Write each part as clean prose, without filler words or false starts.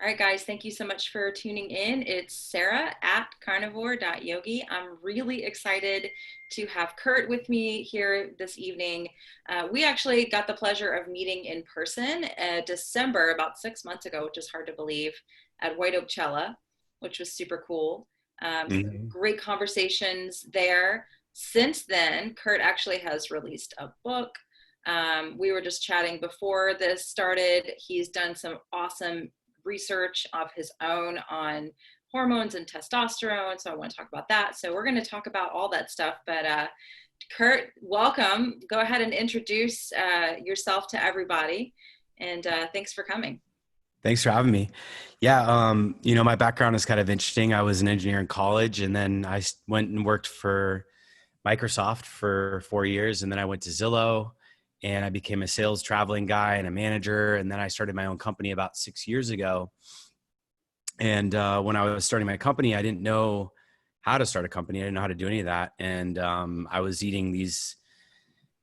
All right, guys, thank you so much for tuning in. It's Sarah at carnivore.yogi. I'm really excited to have Kurt with me here this evening. We actually got the pleasure of meeting in person December, about 6 months ago, which is hard to believe, at White Oak Cella, which was super cool. Mhm. Great conversations there. Since then, Kurt actually has released a book. We were just chatting before this started. He's done some awesome research of his own on hormones and testosterone. So I want to talk about that. So we're going to talk about all that stuff. But Kurt, welcome. Go ahead and introduce yourself to everybody. And thanks for coming. Thanks for having me. Yeah, my background is kind of interesting. I was an engineer in college, and then went and worked for Microsoft for 4 years, and then I went to Zillow, and I became a sales traveling guy and a manager, and then I started my own company about 6 years ago. And when I was starting my company, I didn't know how to start a company. I didn't know how to do any of that, and I was eating these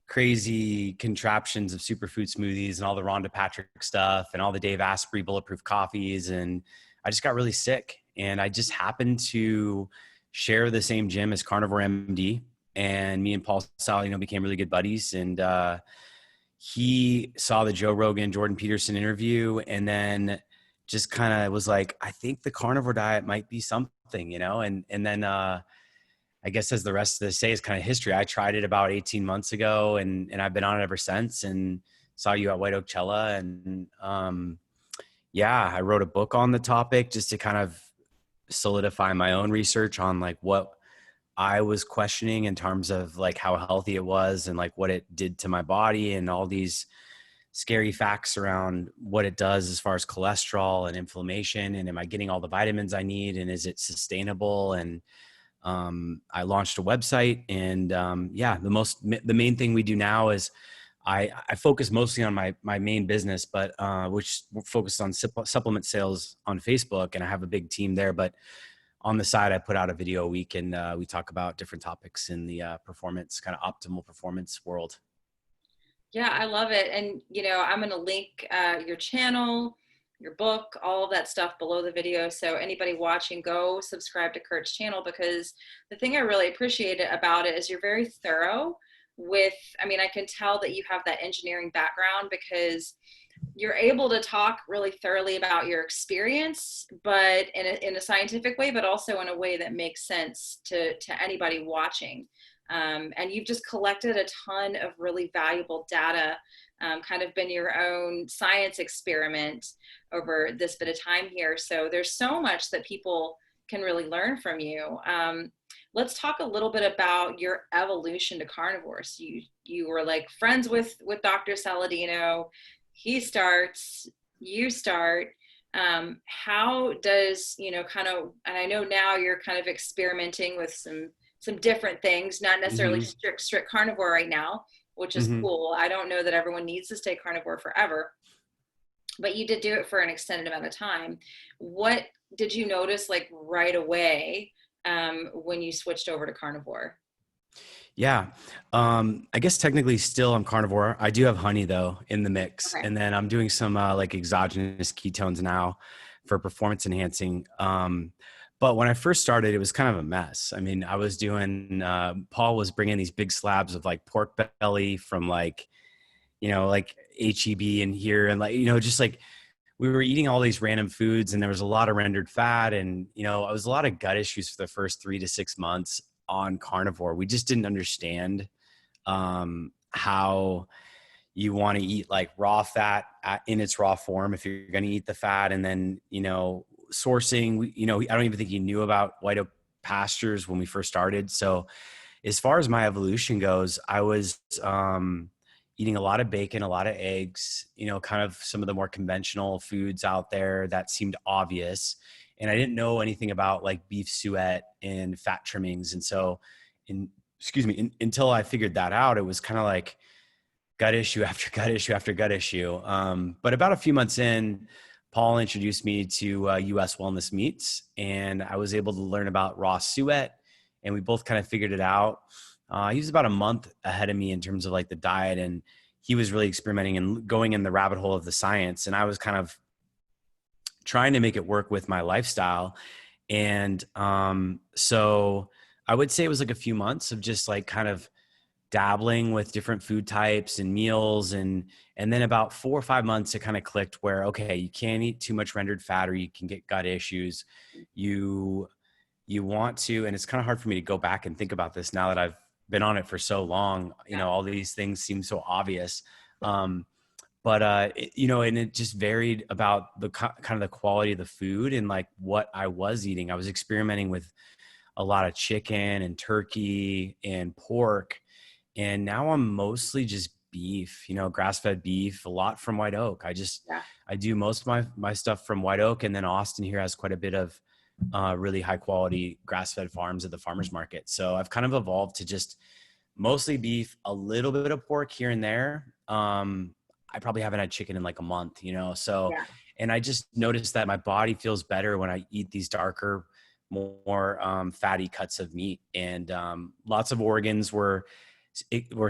crazy contraptions of superfood smoothies and all the Rhonda Patrick stuff and all the Dave Asprey bulletproof coffees. And I just got really sick, and I just happened to share the same gym as Carnivore MD, and me and Paul Sal, became really good buddies. And he saw the Joe Rogan, Jordan Peterson interview, and then just kind of was like, I think the carnivore diet might be something, and then I guess as the rest of the say is kind of history. I tried it about 18 months ago, and I've been on it ever since, and saw you at White Oak Cella. And yeah, I wrote a book on the topic just to kind of solidify my own research on like what I was questioning in terms of like how healthy it was and like what it did to my body and all these scary facts around what it does as far as cholesterol and inflammation. And am I getting all the vitamins I need? And is it sustainable? And I launched a website, and yeah, the main thing we do now is I focus mostly on my main business, but which focuses on supplement sales on Facebook, and I have a big team there. But on the side, I put out a video a week, and we talk about different topics in the performance, kind of optimal performance world. Yeah, I love it. And, I'm going to link your channel, your book, all of that stuff below the video. So anybody watching, go subscribe to Kurt's channel, because the thing I really appreciate about it is you're very thorough with, I can tell that you have that engineering background, because you're able to talk really thoroughly about your experience, but in a scientific way, but also in a way that makes sense to anybody watching. And you've just collected a ton of really valuable data, kind of been your own science experiment over this bit of time here. So there's so much that people can really learn from you. Let's talk a little bit about your evolution to carnivores. You were like friends with Dr. Saladino. He starts, you start. How does, kind of, and I know now you're kind of experimenting with some different things, not necessarily Mm-hmm. strict carnivore right now, which is Mm-hmm. cool. I don't know that everyone needs to stay carnivore forever, but you did do it for an extended amount of time. What did you notice like right away when you switched over to carnivore? Yeah. I guess technically still I'm carnivore. I do have honey though in the mix. Okay. And then I'm doing some like exogenous ketones now for performance enhancing. But when I first started, it was kind of a mess. I mean, I was doing, Paul was bringing these big slabs of like pork belly from like HEB in here. And like, just like we were eating all these random foods, and there was a lot of rendered fat, and it was a lot of gut issues for the first 3 to 6 months on carnivore. We just didn't understand how you want to eat like raw fat in its raw form if you're going to eat the fat. And then sourcing, I don't even think he knew about white oak pastures when we first started. So as far as my evolution goes, I was eating a lot of bacon, a lot of eggs, kind of some of the more conventional foods out there that seemed obvious. And I didn't know anything about like beef suet and fat trimmings. And so until I figured that out, it was kind of like gut issue after gut issue after gut issue. But about a few months in, Paul introduced me to US Wellness Meats, and I was able to learn about raw suet, and we both kind of figured it out. He was about a month ahead of me in terms of like the diet, and he was really experimenting and going in the rabbit hole of the science. And I was kind of trying to make it work with my lifestyle. And so I would say it was like a few months of just like kind of dabbling with different food types and meals, and then about 4 or 5 months it kind of clicked where, okay, you can't eat too much rendered fat or you can get gut issues. You you want to, and it's kind of hard for me to go back and think about this now that I've been on it for so long, Yeah. all these things seem so obvious. um but and it just varied about the kind of the quality of the food and like what I was eating. I was experimenting with a lot of chicken and turkey and pork, and now I'm mostly just beef, grass-fed beef, a lot from White Oak. Yeah. I do most of my stuff from White Oak, and then Austin here has quite a bit of really high quality grass-fed farms at the farmers market. So I've kind of evolved to just mostly beef, a little bit of pork here and there. I probably haven't had chicken in like a month, so, Yeah. and I just noticed that my body feels better when I eat these darker, more fatty cuts of meat. And lots of organs were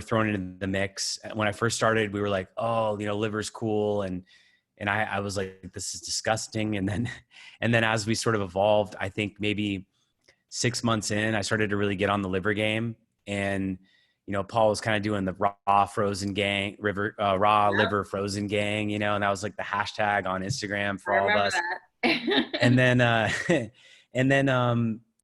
thrown into the mix. When I first started, we were like, oh, liver's cool. And I was like, this is disgusting. And then, and then as we sort of evolved, I think maybe 6 months in, I started to really get on the liver game. And, Paul was kind of doing the raw frozen gang, raw Yep. liver frozen gang, and that was like the hashtag on Instagram for I all of remember us. that. And then,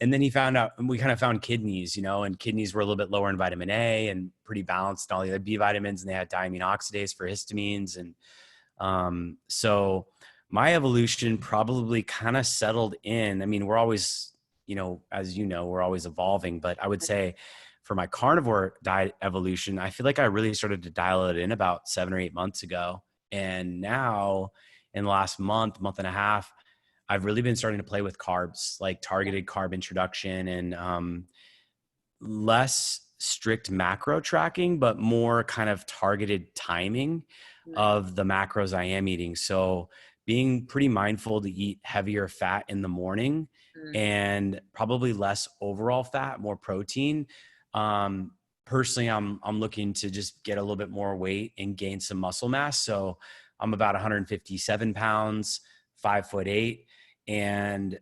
and then he found out, and we kind of found kidneys, and kidneys were a little bit lower in vitamin A and pretty balanced in all the other B vitamins. And they had diamine oxidase for histamines. And so my evolution probably kind of settled in. I mean, we're always, as we're always evolving, but I would say for my carnivore diet evolution, I feel like I really started to dial it in about 7 or 8 months ago. And now in the last month and a half, I've really been starting to play with carbs, like targeted carb introduction, and less strict macro tracking, but more kind of targeted timing Nice. of the macros I am eating. So being pretty mindful to eat heavier fat in the morning Mm. and probably less overall fat, more protein. Um, Personally, I'm looking to just get a little bit more weight and gain some muscle mass. So I'm about 157 pounds, 5'8". And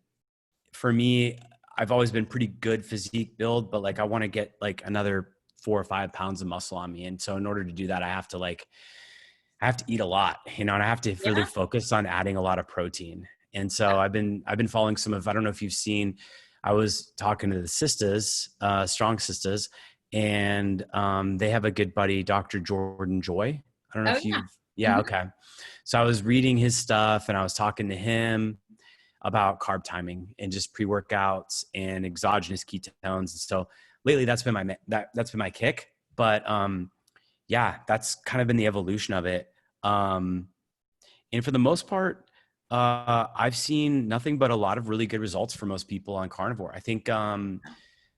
for me, I've always been pretty good physique build, but like I want to get like another 4 or 5 pounds of muscle on me. And so in order to do that, I have to eat a lot, and I have to Yeah. really focus on adding a lot of protein. And so I've been following some of, I don't know if you've seen, I was talking to the sisters, strong sisters, and they have a good buddy, Dr. Jordan Joy. I don't know Oh if yeah. yeah, Mhm. okay. So I was reading his stuff and I was talking to him about carb timing and just pre-workouts and exogenous ketones. And so lately that's been that's been my kick. But yeah, that's kind of been the evolution of it. Um, and for the most part, I've seen nothing but a lot of really good results for most people on carnivore. I think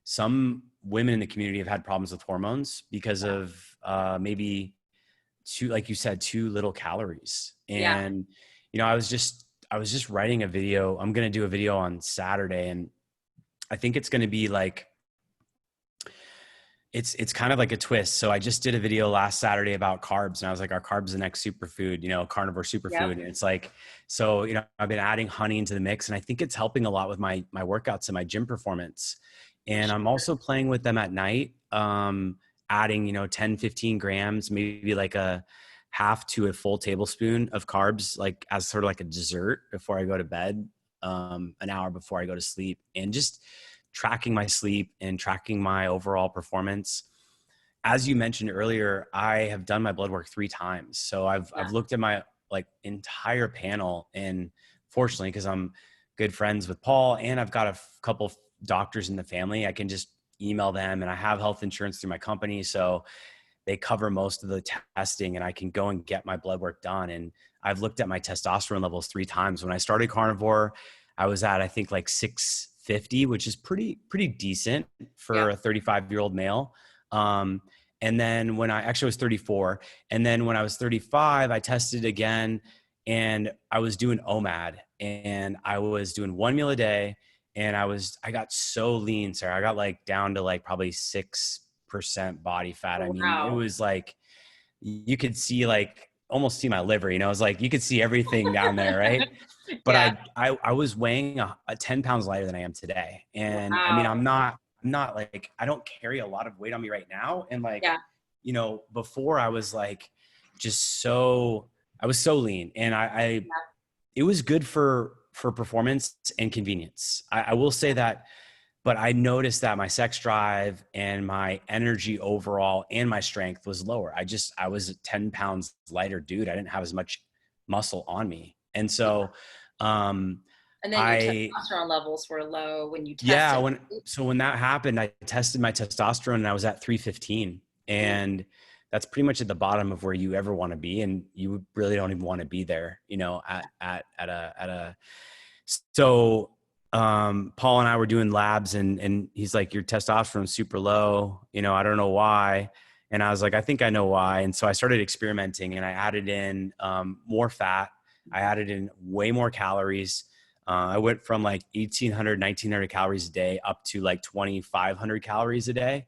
some women in the community have had problems with hormones because of maybe like you said, too little calories. Yeah. And, I was just writing a video. I'm going to do a video on Saturday, and I think it's going to be like, it's kind of like a twist. So I just did a video last Saturday about carbs, and I was like, are carbs the next superfood, carnivore superfood? Yep. And it's like, so, I've been adding honey into the mix, and I think it's helping a lot with my workouts and my gym performance. For And sure. I'm also playing with them at night, adding, 10, 15 grams, maybe like a half to a full tablespoon of carbs, like as sort of like a dessert before I go to bed, an hour before I go to sleep, and just tracking my sleep and tracking my overall performance. As you mentioned earlier, I have done my blood work 3 times. So Yeah. I've looked at my like entire panel, and fortunately, because I'm good friends with Paul and I've got a couple doctors in the family, I can just email them, and I have health insurance through my company. So they cover most of the testing, and I can go and get my blood work done. And I've looked at my testosterone levels 3 times. When I started carnivore, I was at, I think, like 650, which is pretty decent Yeah. for a 35-year-old male. Um, and then when I actually was 34, and then when I was 35, I tested again, and I was doing OMAD, and I was doing one meal a day. And I got so lean, Sarah. I got like down to like probably 6% body fat. I Oh, mean, it wow. was like, you could see like almost see my liver, you know, it's like, you could see everything down there. Right. But Yeah. I was weighing a 10 pounds lighter than I am today. And I mean, Wow. I'm not like, I don't carry a lot of weight on me right now. And like, Yeah. you know, before I was like, just so, I was so lean, and Yeah. it was good for performance and convenience. I will say that, but I noticed that my sex drive and my energy overall and my strength was lower. I was a 10 pounds lighter dude. I didn't have as much muscle on me. And so, um, And then your I, testosterone levels were low when you yeah, tested. when that happened, I tested my testosterone and I was at 315. Mm. And that's pretty much at the bottom of where you ever want to be. And you really don't even want to be there, you know, at a, so Paul and I were doing labs, and he's like, your testosterone's super low, you know, I don't know why. And I was like, I think I know why. And so I started experimenting, and I added in more fat. I added in way more calories. I went from like 1,800, 1,900 calories a day up to like 2,500 calories a day.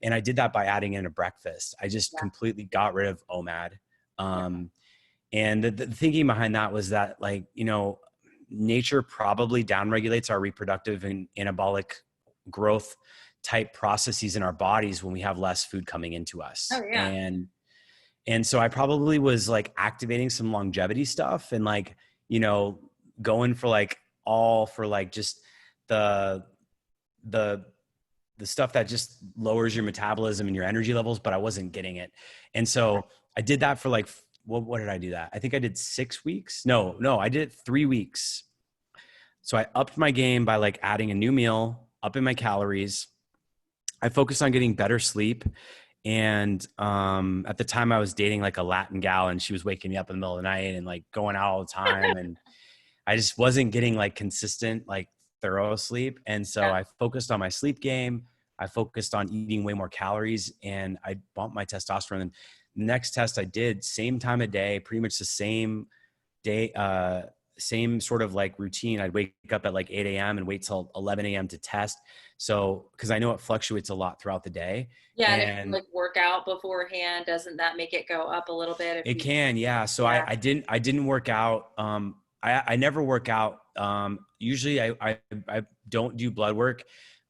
And I did that by adding in a breakfast. I just Yeah. completely got rid of OMAD. Yeah. And the thinking behind that was that, like, you know, nature probably downregulates our reproductive and anabolic growth type processes in our bodies when we have less food coming into Oh us. yeah. And so I probably was like activating some longevity stuff, and like, you know, going for like all for like just the the the stuff that just lowers your metabolism and your energy levels, but I wasn't getting it. And so I did that for like, what did I do that? I think I did 6 weeks. No, I did it 3 weeks. So I upped my game by like adding a new meal, upping my calories. I focused on getting better sleep. And at the time I was dating like a Latin gal, and she was waking me up in the middle of the night and like going out all the time. And I just wasn't getting like consistent, like thorough sleep. And so Yeah. I focused on my sleep game. I focused on eating way more calories, and I bumped my testosterone. And the next test I did, same time of day, pretty much the same day, same sort of like routine. I'd wake up at like 8 a.m. and wait till 11 a.m. to test. So, cause I know it fluctuates a lot throughout the day. Yeah. And if you And like work out beforehand, doesn't that make it go up a little bit if it you, can, yeah. So yeah. I didn't work out. I never work out. Usually I don't do blood work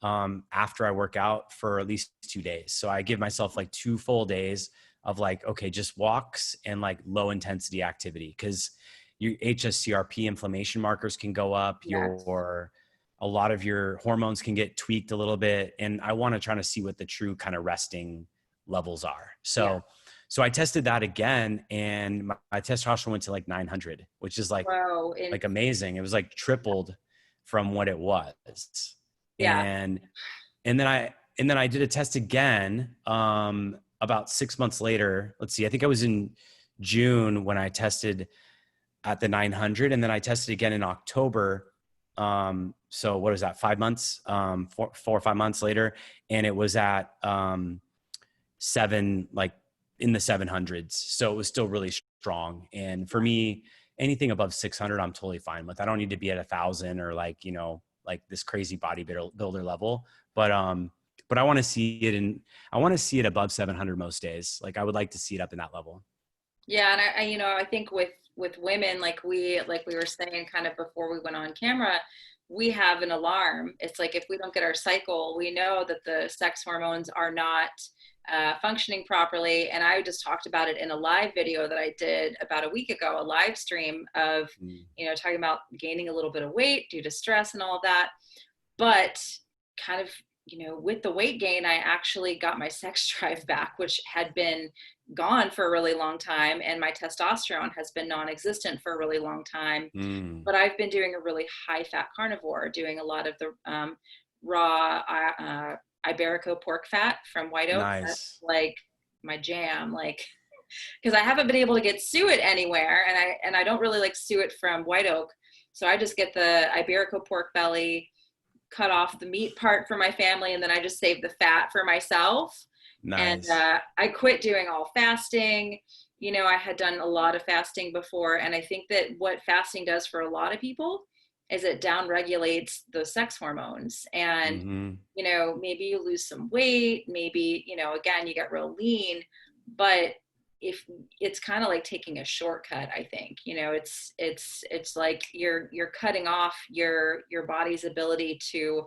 after I work out for at least 2 days. So I give myself like 2 full days of like, okay, just walks and like low intensity activity, because your HSCRP inflammation markers can go up. Yes. A lot of your hormones can get tweaked a little bit, and I want to try to see what the true kind of resting levels are. Yeah. So I tested that again, and my testosterone went to like 900, which is Whoa. And like amazing. It was like tripled from what it was. yeah. And and then I did a test again about 6 months later. Let's see, I think I was in June when I tested at the 900, and then I tested again in October. So what was that? 5 months, 4 or 5 months later, and it was at seven, like in the 700s. So it was still really strong. And for me, anything above 600, I'm totally fine with. I don't need to be at 1,000 or like, you know, like this crazy bodybuilder level, but I want to see it I want to see it above 700 most days. Like I would like to see it up in that level. Yeah. And you know, I think with women, like we were saying kind of before we went on camera, we have an alarm. It's like if we don't get our cycle, we know that the sex hormones are not functioning properly. And I just talked about it in a live video that I did about a week ago, a live stream of, Mm. you know, talking about gaining a little bit of weight due to stress and all of that. But kind of, you know, with the weight gain, I actually got my sex drive back, which had been gone for a really long time. And my testosterone has been non existent for a really long time. Mm. But I've been doing a really high fat carnivore, doing a lot of the raw Iberico pork fat from White Oak. That's Nice. like my jam, like because I haven't been able to get suet anywhere, and I don't really like suet from White Oak, so I just get the Iberico pork belly, cut off the meat part for my family, and then I just save the fat for myself. And Nice. I quit doing all fasting. You know, I had done a lot of fasting before, and I think that what fasting does for a lot of people is it down regulates the sex hormones. And Mm-hmm. you know, maybe you lose some weight, maybe, you know, again, you get real lean, but if it's kind of like taking a shortcut, I think, it's like you're cutting off your body's ability to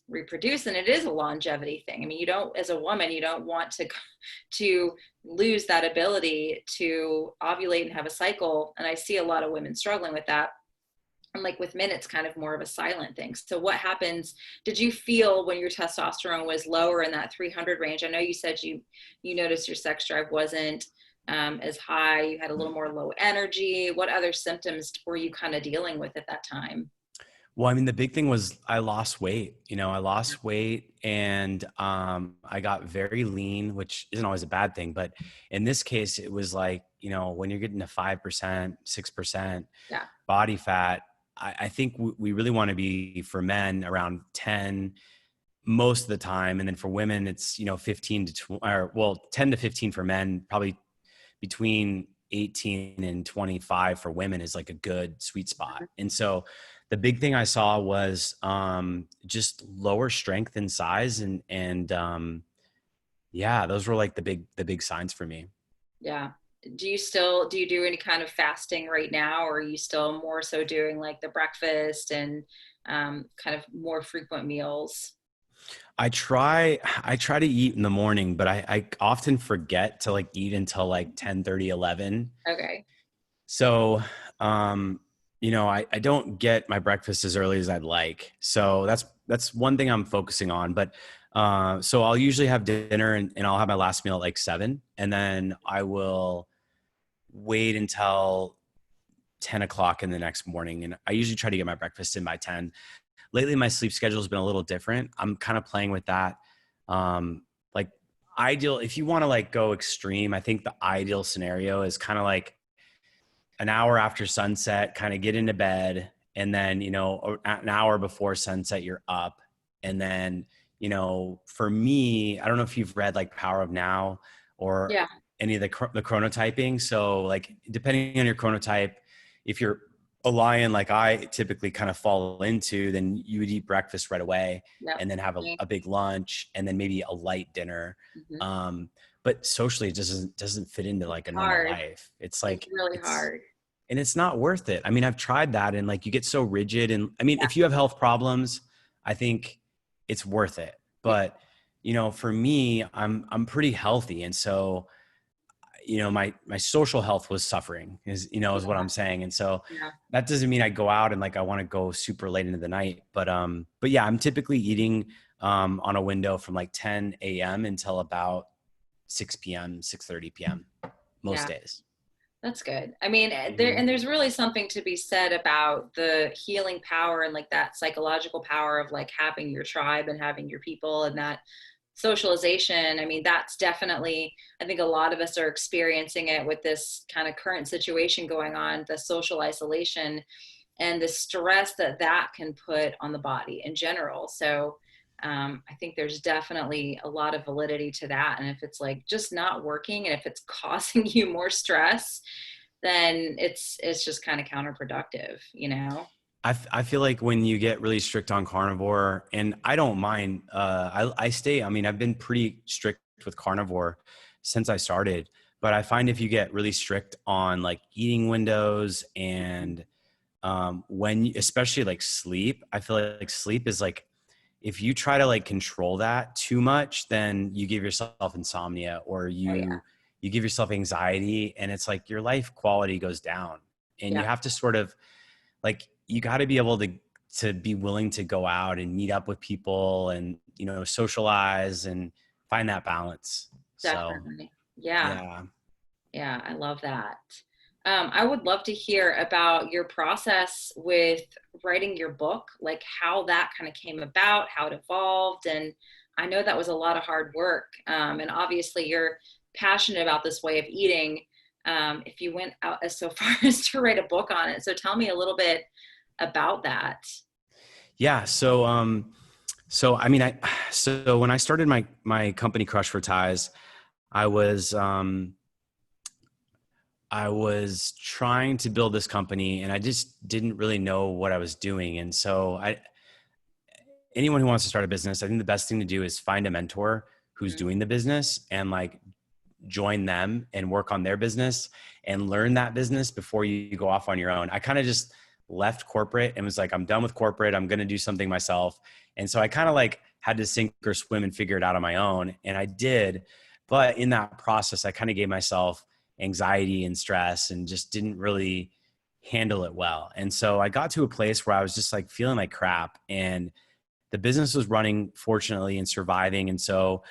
reproduce. And it is a longevity thing. I mean, you don't, as a woman, you don't want to lose that ability to ovulate and have a cycle. And I see a lot of women struggling with that. And like with men, it's kind of more of a silent thing. So what happens, did you feel when your testosterone was lower in that 300 range? I know you said you noticed your sex drive wasn't as high. You had a little more low energy. What other symptoms were you kind of dealing with at that time? Well, I mean, the big thing was I lost weight. I lost weight, and I got very lean, which isn't always a bad thing. But in this case, it was like, when you're getting to 5%, 6% Yeah. body fat, I think we really want to be, for men, around 10 most of the time. And then for women, it's, 15 to 20, or well, 10 to 15 for men, probably between 18 and 25 for women is like a good sweet spot. And so the big thing I saw was just lower strength and size. And yeah, those were like the big signs for me. Yeah. Do you do any kind of fasting right now, or are you still more so doing like the breakfast and kind of more frequent meals? I try to eat in the morning, but I often forget to like eat until like 10:30, 11. Okay. So, I don't get my breakfast as early as I'd like. So that's one thing I'm focusing on. But so I'll usually have dinner, and I'll have my last meal at like 7, and then I will wait until 10 o'clock in the next morning. And I usually try to get my breakfast in by 10. Lately, my sleep schedule has been a little different. I'm kind of playing with that. Like, ideal, if you want to like go extreme, I think the ideal scenario is kind of like an hour after sunset, kind of get into bed. And then, an hour before sunset, you're up. And then, for me, I don't know if you've read like Power of Now or Yeah. any of the chronotyping. So like, depending on your chronotype, if you're a lion, like I typically kind of fall into, then you would eat breakfast right away Yep. and then have a big lunch and then maybe a light dinner. Mm-hmm. But socially, it doesn't fit into like a normal Hard. life. It's It's like, really hard. and it's not worth it. I mean, I've tried that, and like you get so rigid. And I mean, Yeah. if you have health problems, I think it's worth it. Yeah. But, for me, I'm pretty healthy. And so, my social health was suffering is what I'm saying. And so Yeah. that doesn't mean I go out and like, I want to go super late into the night, but yeah, I'm typically eating, on a window from like 10 a.m. until about 6 p.m., 6:30 p.m. most Yeah. days. That's good. I mean, Mm-hmm. there's really something to be said about the healing power and like that psychological power of like having your tribe and having your people and that socialization. I mean, that's definitely, I think a lot of us are experiencing it with this kind of current situation going on, the social isolation and the stress that that can put on the body in general. So I think there's definitely a lot of validity to that. And if it's like just not working and if it's causing you more stress, then it's just kind of counterproductive, you know? I feel like when you get really strict on carnivore, and I don't mind, I mean, I've been pretty strict with carnivore since I started, but I find if you get really strict on like eating windows and especially like sleep, I feel like sleep is like, if you try to like control that too much, then you give yourself insomnia, or Oh yeah. you give yourself anxiety, and it's like your life quality goes down. And Yeah. you have to sort of like, you got to be able to be willing to go out and meet up with people and, socialize and find that balance. So Definitely. Yeah. yeah. Yeah, I love that. I would love to hear about your process with writing your book, like how that kind of came about, how it evolved. And I know that was a lot of hard work. And obviously, you're passionate about this way of eating. If you went out as so far as to write a book on it. So tell me a little bit about that. Yeah. So I mean, so when I started my company Crush for Ties, I was, I was trying to build this company, and I just didn't really know what I was doing. And so anyone who wants to start a business, I think the best thing to do is find a mentor who's Mhm. doing the business and like join them and work on their business and learn that business before you go off on your own. I kind of just left corporate and was like, I'm done with corporate. I'm going to do something myself. And so I kind of like had to sink or swim and figure it out on my own. And I did. But in that process, I kind of gave myself anxiety and stress and just didn't really handle it well. And so I got to a place where I was just like feeling like crap, and the business was running fortunately and surviving. And so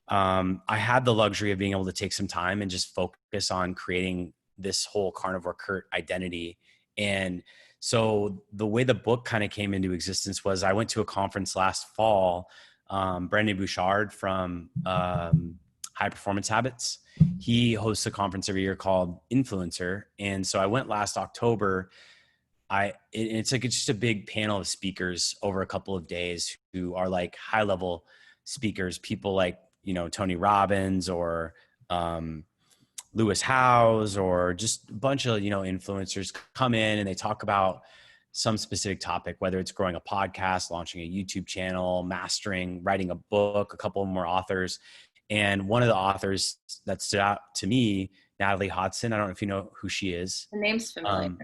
I had the luxury of being able to take some time and just focus on creating this whole Carnivore Kurt identity. And so the way the book kind of came into existence was I went to a conference last fall. Brendon Bouchard from High Performance Habits, he hosts a conference every year called Influencer. And so I went last October. It's like, it's just a big panel of speakers over a couple of days who are like high level speakers, people like, you know, Tony Robbins or Lewis Howes, or just a bunch of, you know, influencers come in and they talk about some specific topic, whether it's growing a podcast, launching a YouTube channel, mastering, writing a book, a couple more authors. And one of the authors that stood out to me, Natalie Hodson, I don't know if you know who she is. The name's familiar.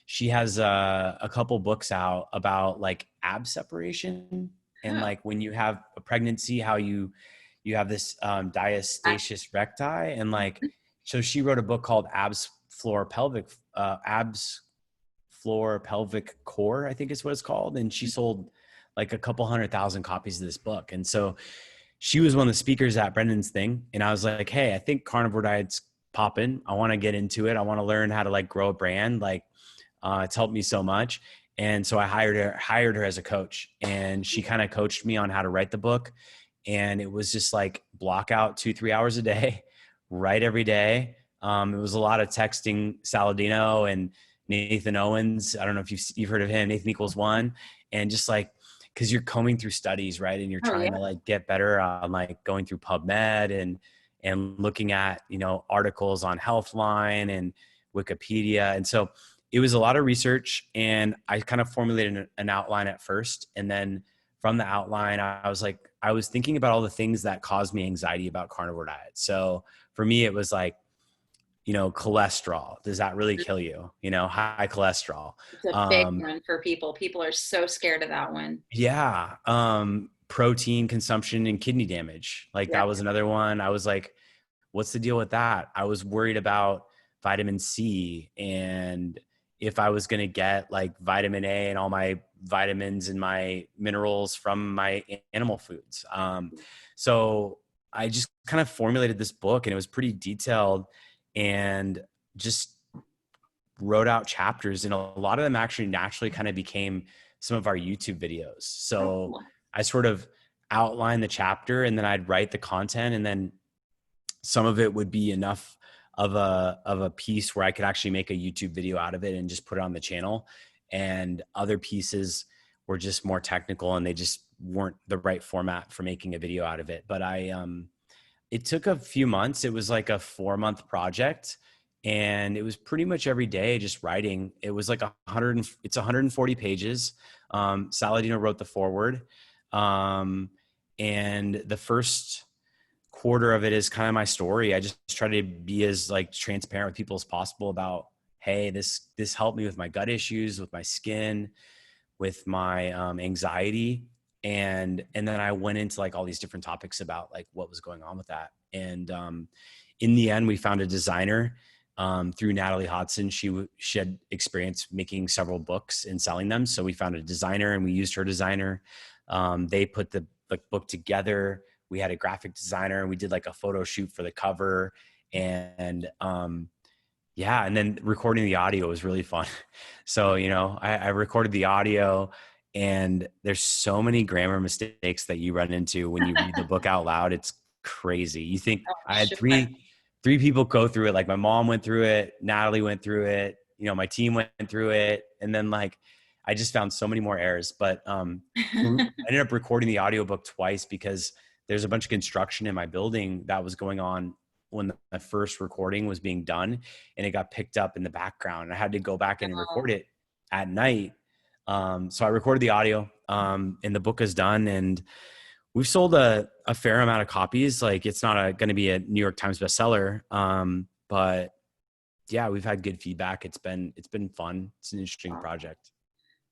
She has a couple books out about like ab separation and like when you have a pregnancy, how you have this diastasis recti, and like, so she wrote a book called abs floor pelvic core, I think is what it's called. And she sold like a couple 100,000 copies of this book. And so she was one of the speakers at Brendan's thing. And I was like, hey, I think carnivore diet's popping. I want to get into it. I want to learn how to like grow a brand. Like it's helped me so much. And so I hired her as a coach, and she kind of coached me on how to write the book. And it was just like block out 2-3 hours a day, write every day. It was a lot of texting Saladino and Nathan Owens. I don't know if you've heard of him, Nathan Equals One. And just like, cause you're combing through studies, right? And you're trying to like get better on like going through PubMed and looking at, you know, articles on Healthline and Wikipedia. And so it was a lot of research, and I kind of formulated an outline at first. And then from the outline, I was thinking about all the things that caused me anxiety about carnivore diet. So for me, it was like, you know, cholesterol. Does that really kill you? You know, high cholesterol. It's a big one for people. People are so scared of that one. Yeah. Protein consumption and kidney damage. Like that was another one. I was like, what's the deal with that? I was worried about vitamin C, and if I was going to get like vitamin A and all my vitamins and my minerals from my animal foods. So I just kind of formulated this book, and it was pretty detailed, and just wrote out chapters, and a lot of them actually naturally kind of became some of our YouTube videos. So I sort of outlined the chapter, and then I'd write the content, and then some of it would be enough of a piece where I could actually make a YouTube video out of it and just put it on the channel. And other pieces were just more technical, and they just weren't the right format for making a video out of it. But it took a few months. It was like a 4-month project, and it was pretty much every day just writing. It was like 140 pages. Saladino wrote the foreword. And the first quarter of it is kind of my story. I just try to be as like transparent with people as possible about, hey, this helped me with my gut issues, with my skin, with my anxiety. And then I went into like all these different topics about like what was going on with that. And in the end, we found a designer through Natalie Hodson. She had experience making several books and selling them. So we found a designer, and we used her designer. They put the book together. We had a graphic designer, and we did like a photo shoot for the cover. And and then recording the audio was really fun. So, you know, I recorded the audio, and there's so many grammar mistakes that you run into when you read the book out loud. It's crazy. You think I had three people go through it. Like my mom went through it, Natalie went through it, you know, my team went through it. And then like, I just found so many more errors, but I ended up recording the audiobook twice because there's a bunch of construction in my building that was going on when the first recording was being done, and it got picked up in the background. I had to go back in and record it at night. So I recorded the audio, and the book is done, and we've sold a fair amount of copies. Like it's not going to be a New York Times bestseller. But yeah, we've had good feedback. It's been fun. It's an interesting project.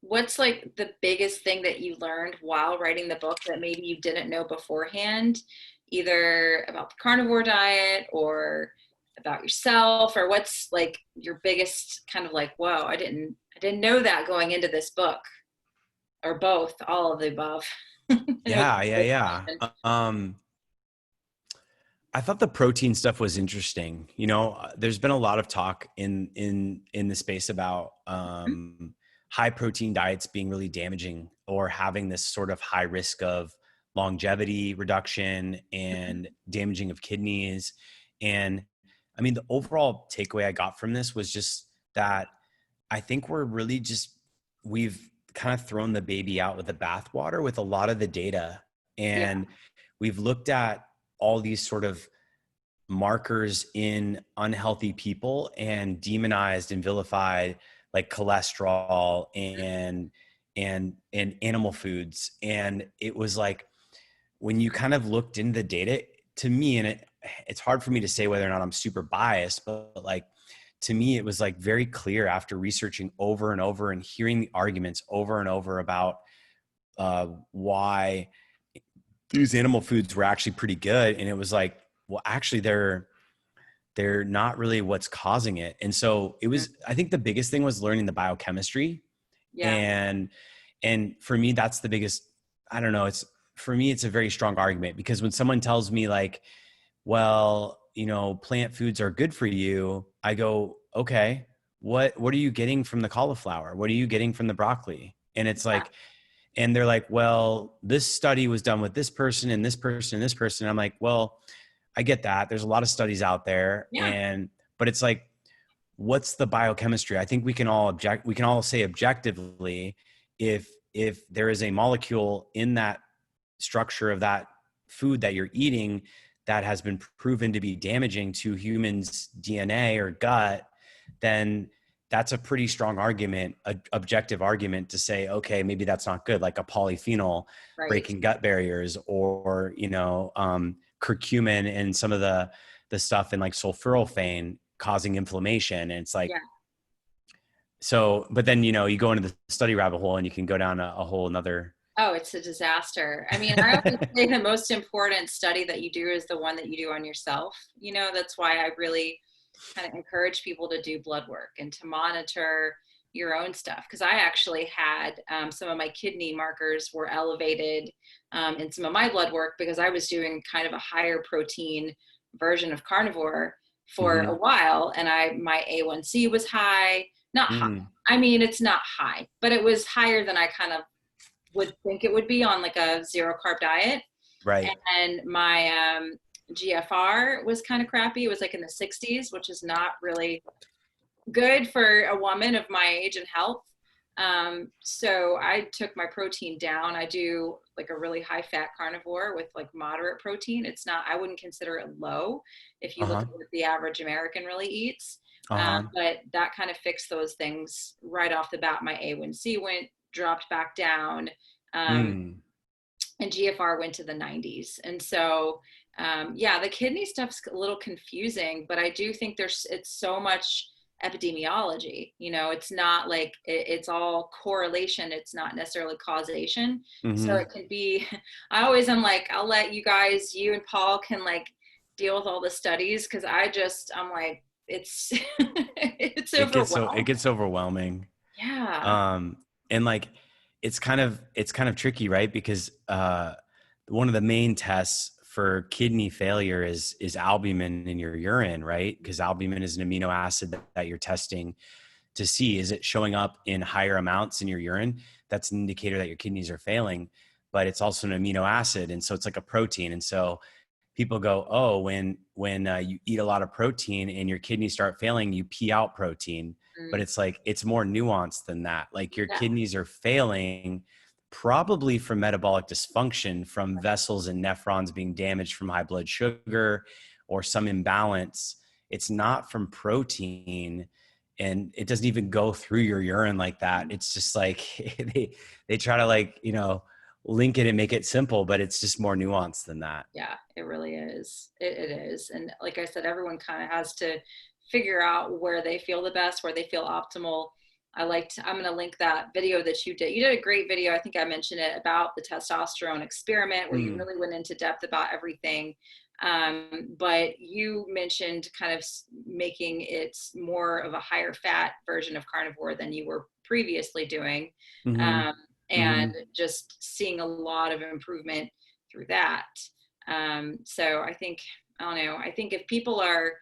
What's like the biggest thing that you learned while writing the book that maybe you didn't know beforehand, either about the carnivore diet or about yourself, or what's like your biggest kind of like, whoa, I didn't know that going into this book, or both, all of the above. I know it's Yeah, a big yeah, question. yeah. I thought the protein stuff was interesting. There's been a lot of talk in the space about high protein diets being really damaging or having this sort of high risk of longevity reduction and damaging of kidneys. And I mean, the overall takeaway I got from this was just that I think we've kind of thrown the baby out with the bathwater with a lot of the data. Yeah, And we've looked at all these sort of markers in unhealthy people and demonized and vilified like cholesterol and animal foods. And it was like when you kind of looked into the data, to me, and it's hard for me to say whether or not I'm super biased, but like to me it was like very clear after researching over and over and hearing the arguments over and over about why these animal foods were actually pretty good. And it was like, well, actually they're not really what's causing it. And so I think the biggest thing was learning the biochemistry. yeah, And for me, that's the biggest, I don't know. For me, it's a very strong argument because when someone tells me like, well, plant foods are good for you, I go, okay, what are you getting from the cauliflower? What are you getting from the broccoli? And it's yeah, like, and they're like, well, this study was done with this person and this person and this person. I'm like, well, I get that. There's a lot of studies out there. yeah, But it's like, what's the biochemistry? I think we can all say objectively, if there is a molecule in that structure of that food that you're eating that has been proven to be damaging to humans' DNA or gut, then that's a pretty strong argument, objective argument to say, okay, maybe that's not good, like a polyphenol right. breaking gut barriers, or curcumin and some of the stuff in like sulforaphane causing inflammation. And it's like, Yeah. so, but then, you go into the study rabbit hole and you can go down a whole another. Oh, it's a disaster. I mean, I always say the most important study that you do is the one that you do on yourself. That's why I really kind of encourage people to do blood work and to monitor your own stuff. Because I actually had some of my kidney markers were elevated in some of my blood work because I was doing kind of a higher protein version of carnivore for a Mm-hmm. while, and my A1C was high. Not high. Mm, I mean, it's not high, but it was higher than I kind of would think it would be on like a zero carb diet. right. And my GFR was kind of crappy. It was like in the 60s, which is not really good for a woman of my age and health. So I took my protein down. I do like a really high fat carnivore with like moderate protein. It's not, I wouldn't consider it low if you look Uh-huh. at what the average American really eats. Uh-huh. But that kind of fixed those things right off the bat. My A1C dropped back down. Um, Mm. and GFR went to the 90s. And so, yeah, the kidney stuff's a little confusing, but I do think it's so much epidemiology. It's not like it's all correlation. It's not necessarily causation. So Mm-hmm. it can be, I always am like, I'll let you and Paul can like deal with all the studies. Cause I'm like, it's, it's It overwhelming. gets overwhelming. Yeah. Um, and like, it's kind of tricky, right? Because, one of the main tests for kidney failure is albumin in your urine, right? Because albumin is an amino acid that you're testing to see, is it showing up in higher amounts in your urine? That's an indicator that your kidneys are failing, but it's also an amino acid. And so it's like a protein. And so people go, oh, when you eat a lot of protein and your kidneys start failing, you pee out protein. But Mm, it's like, it's more nuanced than that. Like your yeah. kidneys are failing probably from metabolic dysfunction, from vessels and nephrons being damaged from high blood sugar or some imbalance. It's not from protein, and it doesn't even go through your urine like that. It's just like they try to, like, link it and make it simple, but it's just more nuanced than that. Yeah, it really is. It is. And like I said, everyone kind of has to figure out where they feel the best, where they feel optimal. I'm going to link that video that you did. You did a great video. I think I mentioned it about the testosterone experiment where you Mm. really went into depth about everything. But you mentioned kind of making it more of a higher fat version of carnivore than you were previously doing. Mm-hmm. Um, and Mm-hmm. just seeing a lot of improvement through that. So I don't know, I think if people are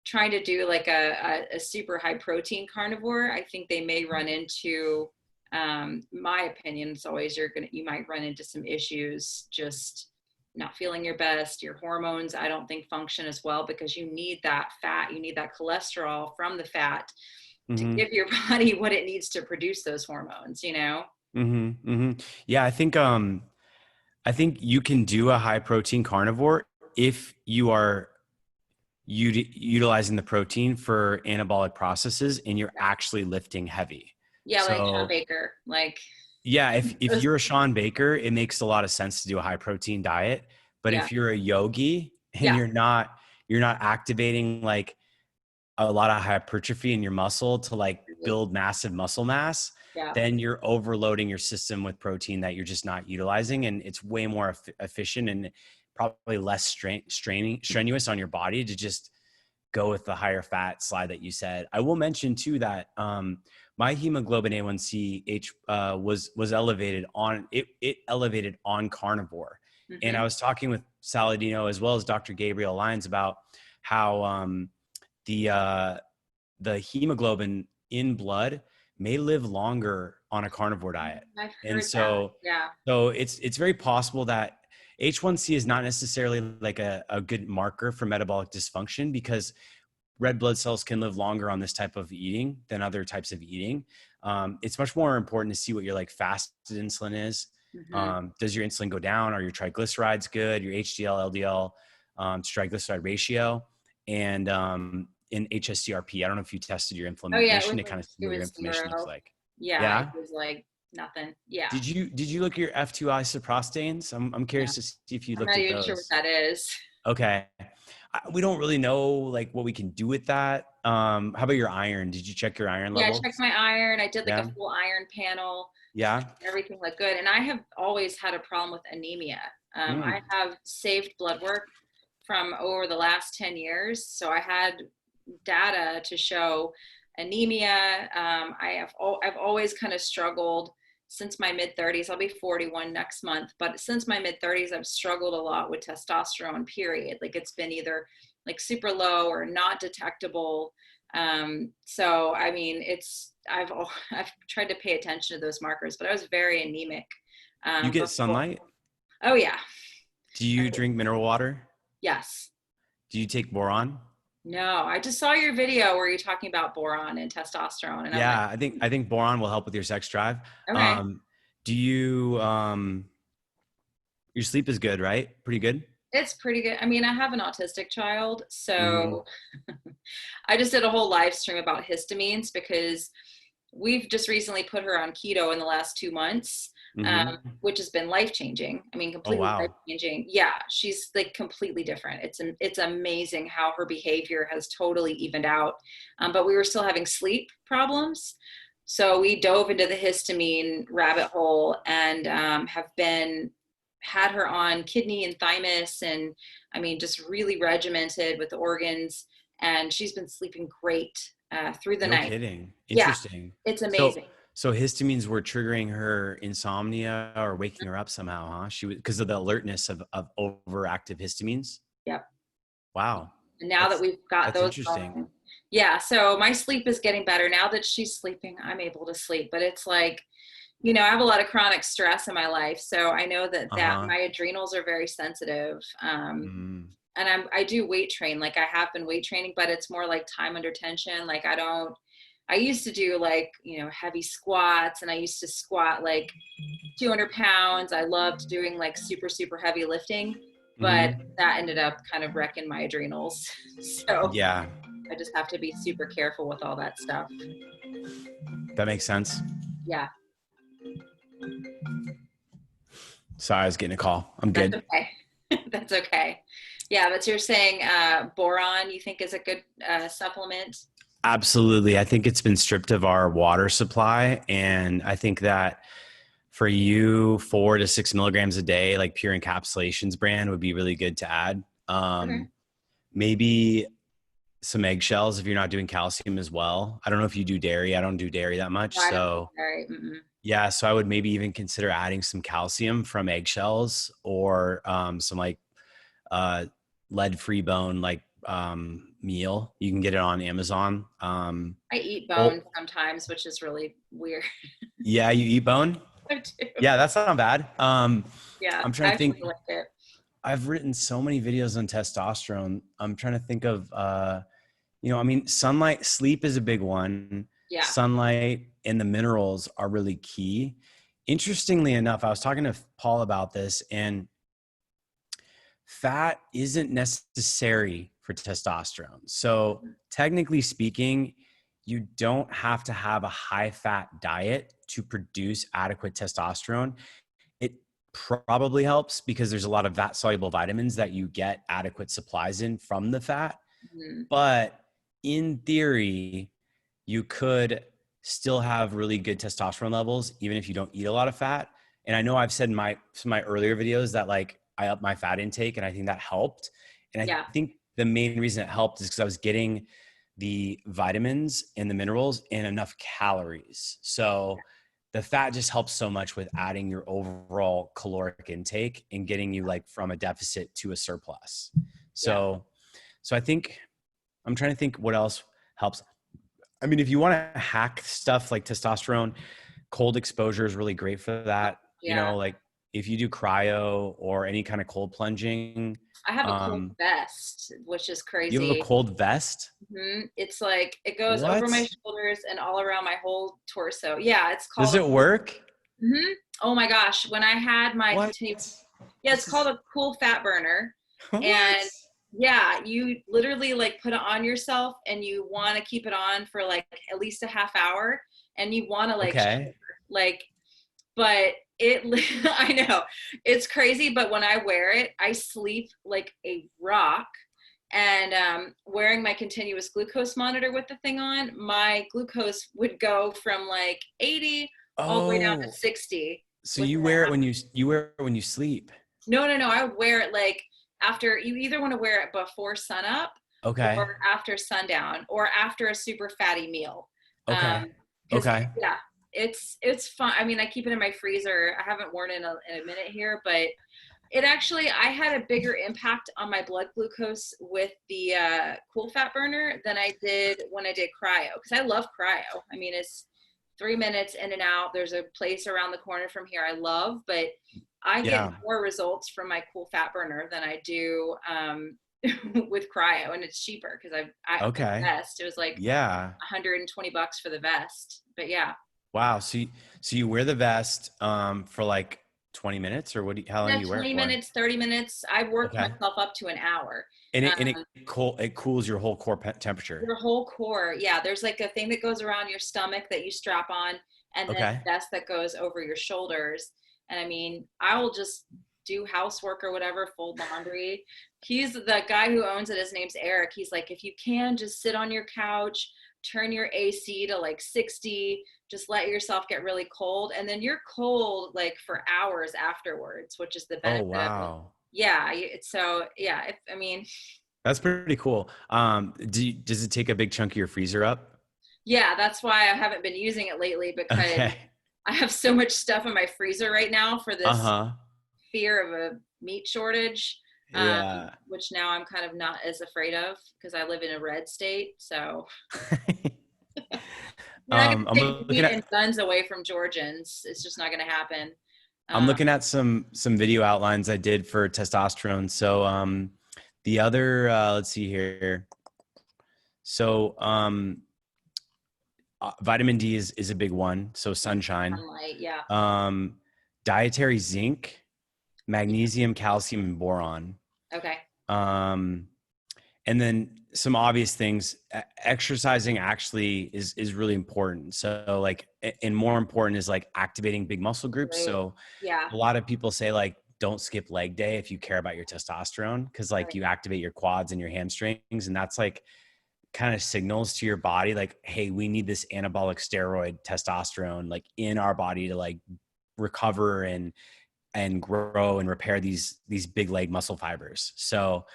trying to do like a super high protein carnivore, I think they may run into, my opinion is always you might run into some issues, just not feeling your best. Your hormones, I don't think function as well because you need that fat, you need that cholesterol from the fat to Mm-hmm. give your body what it needs to produce those hormones, you know? Mm-hmm. Mm-hmm. Yeah, I think you can do a high protein carnivore if you are utilizing the protein for anabolic processes and you're Yeah. actually lifting heavy. Yeah, like Sean So Baker, like yeah, if those, you're a Sean Baker, it makes a lot of sense to do a high protein diet. But yeah, if you're a yogi and yeah, you're not activating like a lot of hypertrophy in your muscle to like build massive muscle mass, yeah, then you're overloading your system with protein that you're just not utilizing, and it's way more efficient and probably less strenuous on your body to just go with the higher fat slide that you said. I will mention too that my hemoglobin A1C was elevated on it elevated on carnivore, and I mm-hmm. was talking with Saladino as well as Dr. Gabriel Lyons about how the uh, the hemoglobin in blood may live longer on a carnivore diet. I've And heard that. Yeah, so it's very possible that H1C is not necessarily like a good marker for metabolic dysfunction because red blood cells can live longer on this type of eating than other types of eating. It's much more important to see what your like fasted insulin is. mm-hmm. Does your insulin go down? Are your triglycerides good? Your HDL, LDL to triglyceride ratio, and in HSCRP. I don't know if you tested your Oh yeah, inflammation to kind of see it what your was inflammation looks zero. like. Yeah, it Yeah. was like nothing. Yeah, Did you look at your F2 isoprostanes? I'm yeah. curious to see if you I'm looked not at even sure what those. that is. Okay. We don't really know like what we can do with that. How about your iron? Did you check your iron Yeah, I checked levels? my iron. I did like a Yeah. full iron panel. Yeah. Everything looked good, and I have always had a problem with anemia. I Mm. have saved blood work from over the last 10 years, so I had data to show anemia. I've always kind of struggled since my mid 30s. I'll be 41 next month, but since my mid 30s, I've struggled a lot with testosterone. Period. Like it's been either like super low or not detectable. So I mean, I've tried to pay attention to those markers, but I was very anemic You get before. sunlight? Oh yeah, Do you drink mineral water? yes. Do you take boron? No, I just saw your video where you're talking about boron and testosterone, and I'm like, Yeah, I think boron will help with your sex drive. okay, Um, do you your sleep is good, right? Pretty good? it's pretty good. I mean, I have an autistic child, Mm-hmm. so I just did a whole live stream about histamines because we've just recently put her on keto in the last 2 months, Mm-hmm. which has been life changing. I mean, Oh completely life wow. changing. Yeah, she's like completely different. It's amazing how her behavior has totally evened out. But we were still having sleep problems, so we dove into the histamine rabbit hole and have been had her on kidney and thymus, and I mean, just really regimented with the organs, and she's been sleeping great through the No night. kidding. Yeah, Interesting. it's So amazing. so histamines were triggering her insomnia or waking her up somehow, huh? She was because of the alertness of overactive histamines. Yep. Wow. And now that That's we've got that's those interesting. going, yeah, so my sleep is getting better. Now that she's sleeping, I'm able to sleep. But it's like, I have a lot of chronic stress in my life. So I know that Uh-huh. my adrenals are very sensitive. Mm. And I do weight train. Like I have been weight training, but it's more like time under tension. Like I used to do like, heavy squats, and I used to squat like 200 pounds. I loved doing like super, super heavy lifting, but Mm-hmm. that ended up kind of wrecking my adrenals. So Yeah, I just have to be super careful with all that stuff. that makes sense. Yeah. Sorry, I was getting a call. I'm That's good. okay. That's okay. Yeah, but you're saying boron you think is a good supplement? Absolutely. I think it's been stripped of our water supply. And I think that for you, 4 to 6 milligrams a day, like pure encapsulations brand would be really good to add. Okay. Maybe some eggshells if you're not doing calcium as well. I don't know if you do dairy. I don't do dairy that much. No, I don't So dairy. Mm-mm. yeah, so I would maybe even consider adding some calcium from eggshells or some like uh, lead-free bone like meal. You can get it on Amazon. I eat Oh, bone sometimes, which is really weird. yeah, you eat bone? I do. Yeah, that's not bad. Yeah, I'm trying I to actually think. like it. I've written so many videos on testosterone. I'm trying to think of, I mean, sunlight, sleep is a big one. Yeah. Sunlight and the minerals are really key. Interestingly enough, I was talking to Paul about this, and fat isn't necessary for testosterone. So, technically speaking, you don't have to have a high fat diet to produce adequate testosterone. It probably helps because there's a lot of fat soluble vitamins that you get adequate supplies in from the fat. Mhm. But in theory, you could still have really good testosterone levels even if you don't eat a lot of fat. And I know I've said in my earlier videos that like I upped my fat intake and I think that helped. And I Yeah. think the main reason it helped is because I was getting the vitamins and the minerals and enough calories. So the fat just helps so much with adding your overall caloric intake and getting you like from a deficit to a surplus. Yeah. So I think I'm trying to think what else helps. I mean, if you want to hack stuff like testosterone, cold exposure is really great for that. Yeah. Like if you do cryo or any kind of cold plunging, I have a cold um, vest, which is you have a crazy. cold vest. It's like it goes over my What? shoulders and all around my whole torso. Yeah, it's Does called a it cool. work? Oh my gosh, when I had my What? continue, yeah, it's This called is a cool fat burner, what? and yeah, you literally like put it on yourself, and you want to keep it on for like at least a half hour, and you want to like Okay. like, but it I know it's crazy, but when I wear it, I sleep like a rock. And wearing my continuous glucose monitor with the thing on, my glucose would go from like 80 all the way down to Oh, 60 so within you a wear it half. when you wear it when you sleep. No, no, no. I would wear it like after you either want to wear it before sunup Okay. or after sundown or after a super fatty meal. Okay. Because Okay. yeah, it's fun. I mean, I keep it in my freezer. I haven't worn it in a minute here, but it actually I had a bigger impact on my blood glucose with the cool fat burner than I did when I did cryo because I love cryo. I mean, it's 3 minutes in and out. There's a place around the corner from here I love, but I get Yeah. more results from my cool fat burner than I do with cryo, and it's cheaper because for the Okay. vest it was like Yeah. $120 for the vest. But yeah, Wow. So you wear the vest for like 20 minutes or how long yeah, do you wear it 20 for? minutes, 30 minutes. I worked Okay. myself up to an hour. And Um, it cools your whole core temperature. your whole core, yeah. There's like a thing that goes around your stomach that you strap on, and then Okay. a vest that goes over your shoulders. And I mean, I will just do housework or whatever, fold laundry. He's the guy who owns it. His name's Eric. He's like, if you can, just sit on your couch, turn your AC to like 60, just let yourself get really cold, and then you're cold like for hours afterwards, which is the Oh, benefit of it. wow. Yeah, so yeah. If I mean, That's pretty cool. Does it take a big chunk of your freezer up? yeah, that's why I haven't been using it lately because Okay. I have so much stuff in my freezer right now for this Uh-huh. fear of a meat shortage, Yeah. which now I'm kind of not as afraid of because I live in a red state. So you're not going I'm to take looking meat and at guns away from Georgians. It's just not going to happen. I'm Um, looking at some video outlines I did for testosterone. So the other let's see here. So vitamin D is a big one. So sunshine. sunlight, yeah, Um, dietary zinc, magnesium, calcium, and boron. okay, Um, And then some obvious things, exercising actually is really important. So like, and more important is like activating big muscle groups. Right. So Yeah. a lot of people say like, don't skip leg day if you care about your testosterone, because like Right. you activate your quads and your hamstrings, and that's like kind of signals to your body like, hey, we need this anabolic steroid testosterone like in our body to like recover and grow and repair these big leg muscle fibers. So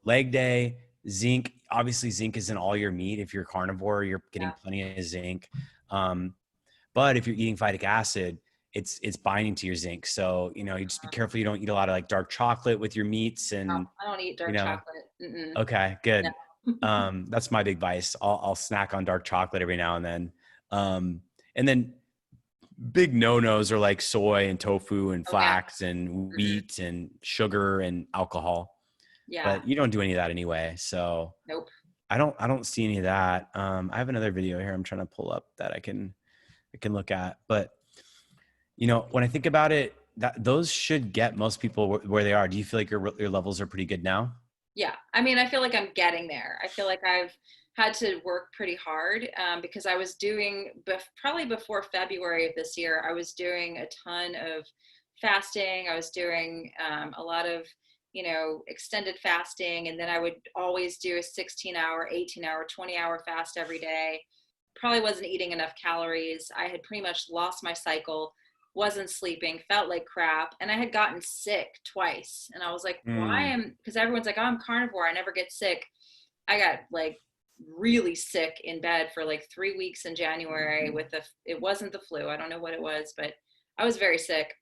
leg day, zinc. Obviously, zinc is in all your meat. If you're carnivore, you're getting Yeah. plenty of zinc. But if you're eating phytic acid, it's binding to your zinc. So you just be careful you don't eat a lot of like dark chocolate with your meats, No, and I don't eat you dark know. chocolate. Mm-mm. Okay, No. good. That's my big vice. I'll snack on dark chocolate every now and then. And then big no-nos are like soy and tofu and Oh yeah. flax and Mm-mm. wheat and sugar and alcohol. Yeah. But you don't do any of that anyway. So Nope. I don't see any of that. I have another video here I'm trying to pull up that I can look at. But when I think about it, that those should get most people where they are. Do you feel like your levels are pretty good now? Yeah. I mean, I feel like I'm getting there. I feel like I've had to work pretty hard because I was doing, probably before February of this year, I was doing a ton of fasting. I was doing a lot of, extended fasting. And then I would always do a 16-hour, 18-hour, 20-hour fast every day. Probably wasn't eating enough calories. I had pretty much lost my cycle, wasn't sleeping, felt like crap, and I had gotten sick twice. And I was like, why Mm, am, because everyone's like, oh, I'm carnivore, I never get sick. I got like really sick in bed for like 3 weeks in January with it wasn't the flu. I don't know what it was, but I was very sick.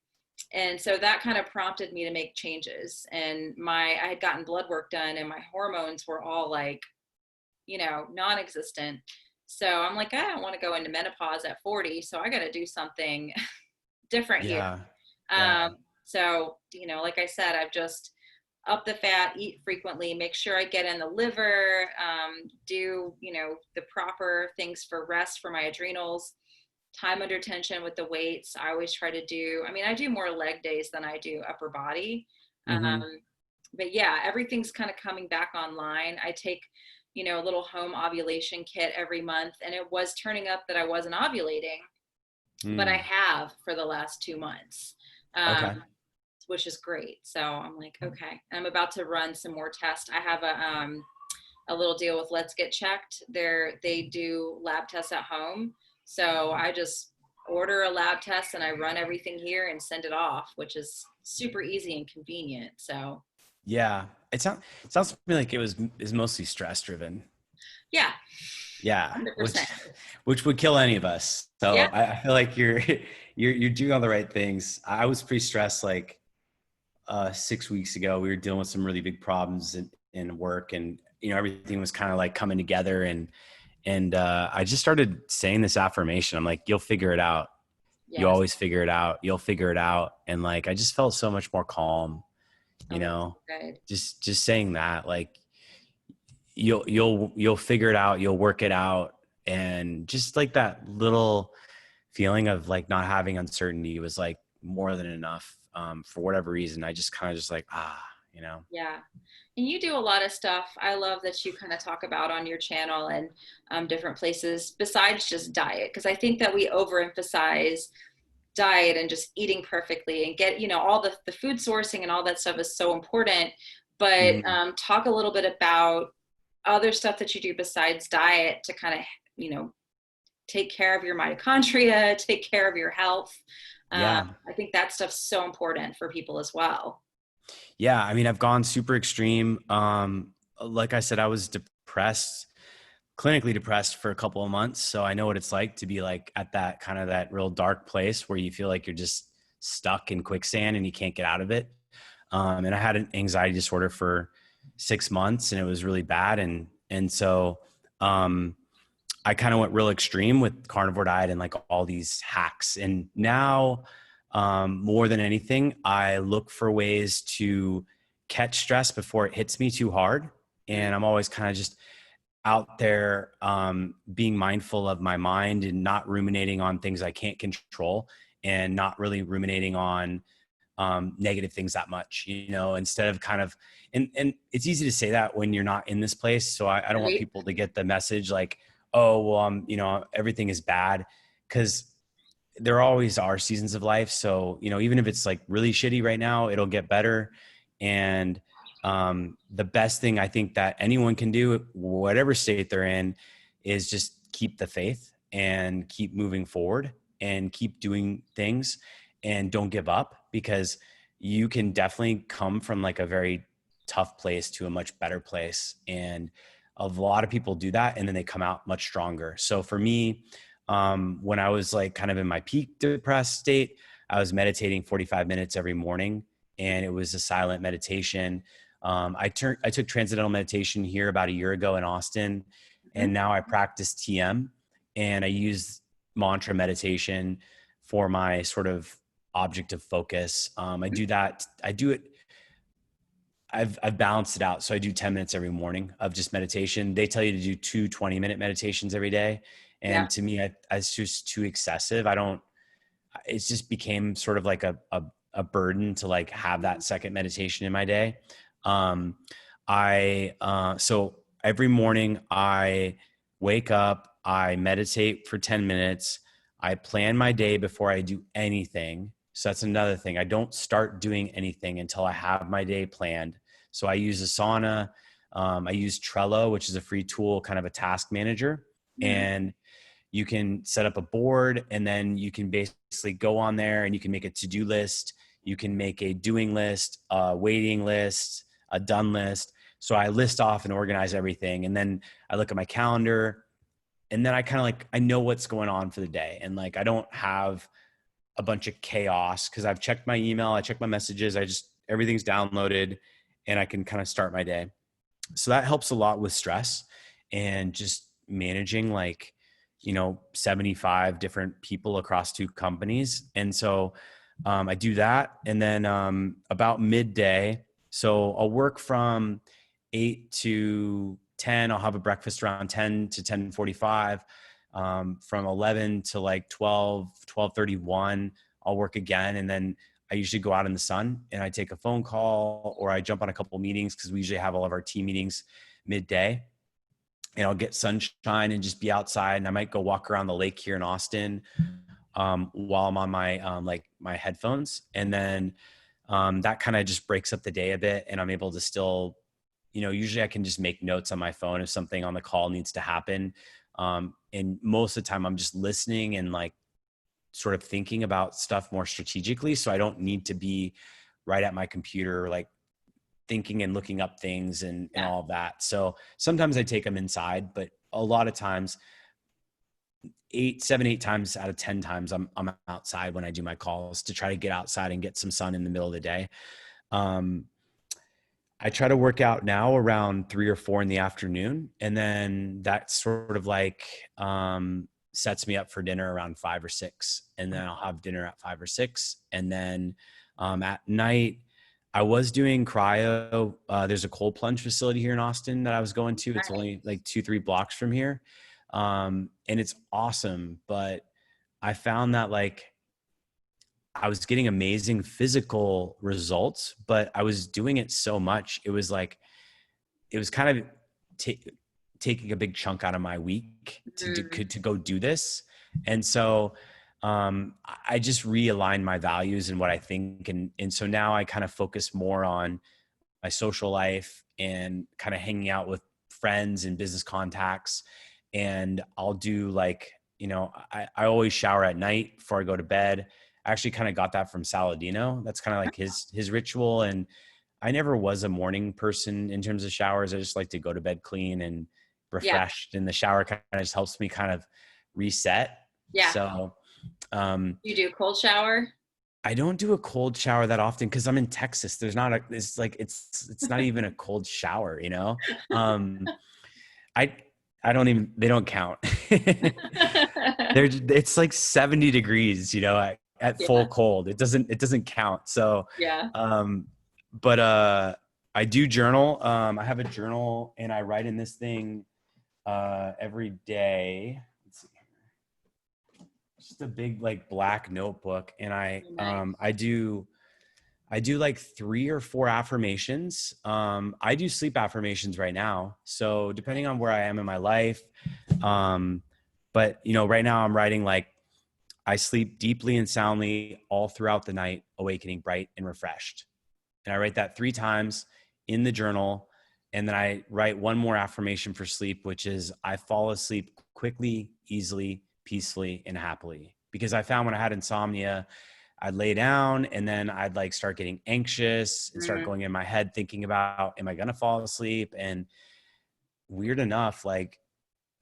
And so that kind of prompted me to make changes. And I had gotten blood work done and my hormones were all like, non-existent. So I'm like, I don't want to go into menopause at 40. So I got to do something different here. yeah. Yeah. So, like I said, I've just up the fat, eat frequently, make sure I get in the liver, do, the proper things for rest for my adrenals, time under tension with the weights. I always try to do, I mean, I do more leg days than I do upper body. Mm-hmm. But yeah, everything's kind of coming back online. I take, a little home ovulation kit every month, and it was turning up that I wasn't ovulating, but I Mm. have for the last 2 months, um, Okay. which is great. So I'm like, okay, I'm about to run some more tests. I have a little deal with Let's Get Checked. They do lab tests at home. So I just order a lab test and I run everything here and send it off, which is super easy and convenient. So Yeah. It sounds to me like is mostly stress driven. yeah, Yeah, 100%. which would kill any of us. So Yeah. I feel like you're you're doing all the right things. I was pretty stressed like 6 weeks ago. We were dealing with some really big problems in work, and everything was kind of like coming together, and I just started saying this affirmation. I'm like, you'll figure it out. You Yes. always figure it out. You'll figure it out. And like I just felt so much more calm, you Oh, that's know, good. just saying that, like you'll figure it out, you'll work it out. And just like that little feeling of like not having uncertainty was like more than enough. For whatever reason, I just kind of just like, Yeah. And you do a lot of stuff. I love that you kind of talk about on your channel and different places besides just diet. Because I think that we overemphasize diet and just eating perfectly and get, all the food sourcing and all that stuff is so important. But Mhm. talk a little bit about other stuff that you do besides diet to kind of, take care of your mitochondria, take care of your health. Yeah. I think that stuff's so important for people as well. Yeah. I mean, I've gone super extreme. Like I said, I was depressed, clinically depressed for a couple of months. So I know what it's like to be like at that kind of that real dark place where you feel like you're just stuck in quicksand and you can't get out of it. And I had an anxiety disorder for 6 months and it was really bad. And so, I kind of went real extreme with carnivore diet and like all these hacks. And now, more than anything, I look for ways to catch stress before it hits me too hard. Mm, And I'm always kind of just out there, being mindful of my mind and not ruminating on things I can't control, and not really ruminating on negative things that much, instead of kind of, and it's easy to say that when you're not in this place. So I don't want Right. people to get the message like, oh, well, everything is bad, because there always are seasons of life. So, even if it's like really shitty right now, it'll get better. And the best thing I think that anyone can do, whatever state they're in, is just keep the faith and keep moving forward and keep doing things and don't give up, because you can definitely come from like a very tough place to a much better place. And a lot of people do that and then they come out much stronger. So for me, when I was like kind of in my peak depressed state, I was meditating 45 minutes every morning, and it was a silent meditation. I took transcendental meditation here about a year ago in Austin, Mhm. and now I practice TM, and I use mantra meditation for my sort of object of focus. I do that. I do it. I've balanced it out. So I do 10 minutes every morning of just meditation. They tell you to do 20-minute meditations every day. Yeah. And to me, it's just too excessive. It's just became sort of like a burden to like have that second meditation in my day. Um, so every morning I wake up, I meditate for 10 minutes. I plan my day before I do anything. So that's another thing. I don't start doing anything until I have my day planned. So I use Asana. I use Trello, which is a free tool, kind of a task manager. Mhm. And you can set up a board, and then you can basically go on there and you can make a to-do list. You can make a doing list, a waiting list, a done list. So I list off and organize everything. And then I look at my calendar, and then I kind of like, I know what's going on for the day. And like, I don't have a bunch of chaos because I've checked my email, I checked my messages, everything's downloaded, and I can kind of start my day. So that helps a lot with stress and just managing like, 75 different people across 2 companies. And so I do that. And then about midday, so I'll work from 8 to 10. I'll have a breakfast around 10 to 10:45. From 11 to like 12:31, I'll work again. And then I usually go out in the sun and I take a phone call, or I jump on a couple of meetings, because we usually have all of our team meetings midday. And I'll get sunshine and just be outside. And I might go walk around the lake here in Austin while I'm on my like my headphones. And then that kind of just breaks up the day a bit, and I'm able to still, usually I can just make notes on my phone if something on the call needs to happen. And most of the time I'm just listening and like sort of thinking about stuff more strategically. So I don't need to be right at my computer, like thinking and looking up things and Yeah. all of that. So sometimes I take them inside, but a lot of times, 8 times out of 10 times, I'm outside when I do my calls to try to get outside and get some sun in the middle of the day. Um, I try to work out now around 3 or 4 in the afternoon. And then that sort of like sets me up for dinner around 5 or 6. And then I'll have dinner at 5 or 6. And then at night, I was doing cryo. There's a cold plunge facility here in Austin that I was going to. It's only like 2-3 blocks from here. And it's awesome. But I found that like I was getting amazing physical results, but I was doing it so much. It was like, it was kind of taking a big chunk out of my week Mhm. to go do this. And so I just realigned my values and what I think. And so now I kind of focus more on my social life and kind of hanging out with friends and business contacts. And I'll do like, I always shower at night before I go to bed. I actually kind of got that from Saladino. That's kind of like his ritual. And I never was a morning person in terms of showers. I just like to go to bed clean and Yeah. refreshed. And the shower kind of just helps me kind of reset. Yeah. So um, You do cold shower? I don't do a cold shower that often because I'm in Texas. It's like, it's not even a cold shower, you know? Um, I, I don't even, they don't count. It's like 70 degrees, at full Yeah. cold. It doesn't count. So, Yeah. um, but, I do journal. I have a journal and I write in this thing, every day. Let's see, just a big like black notebook. And Nice. I do I do like 3 or 4 affirmations. I do sleep affirmations right now. So depending on where I am in my life, um, but right now I'm writing like I sleep deeply and soundly all throughout the night, awakening bright and refreshed. And I write that 3 times in the journal. And then I write one more affirmation for sleep, which is I fall asleep quickly, easily, peacefully, and happily. Because I found when I had insomnia, I'd lay down and then I'd like start getting anxious and start Mm, going in my head thinking about, am I going to fall asleep? And weird enough, like,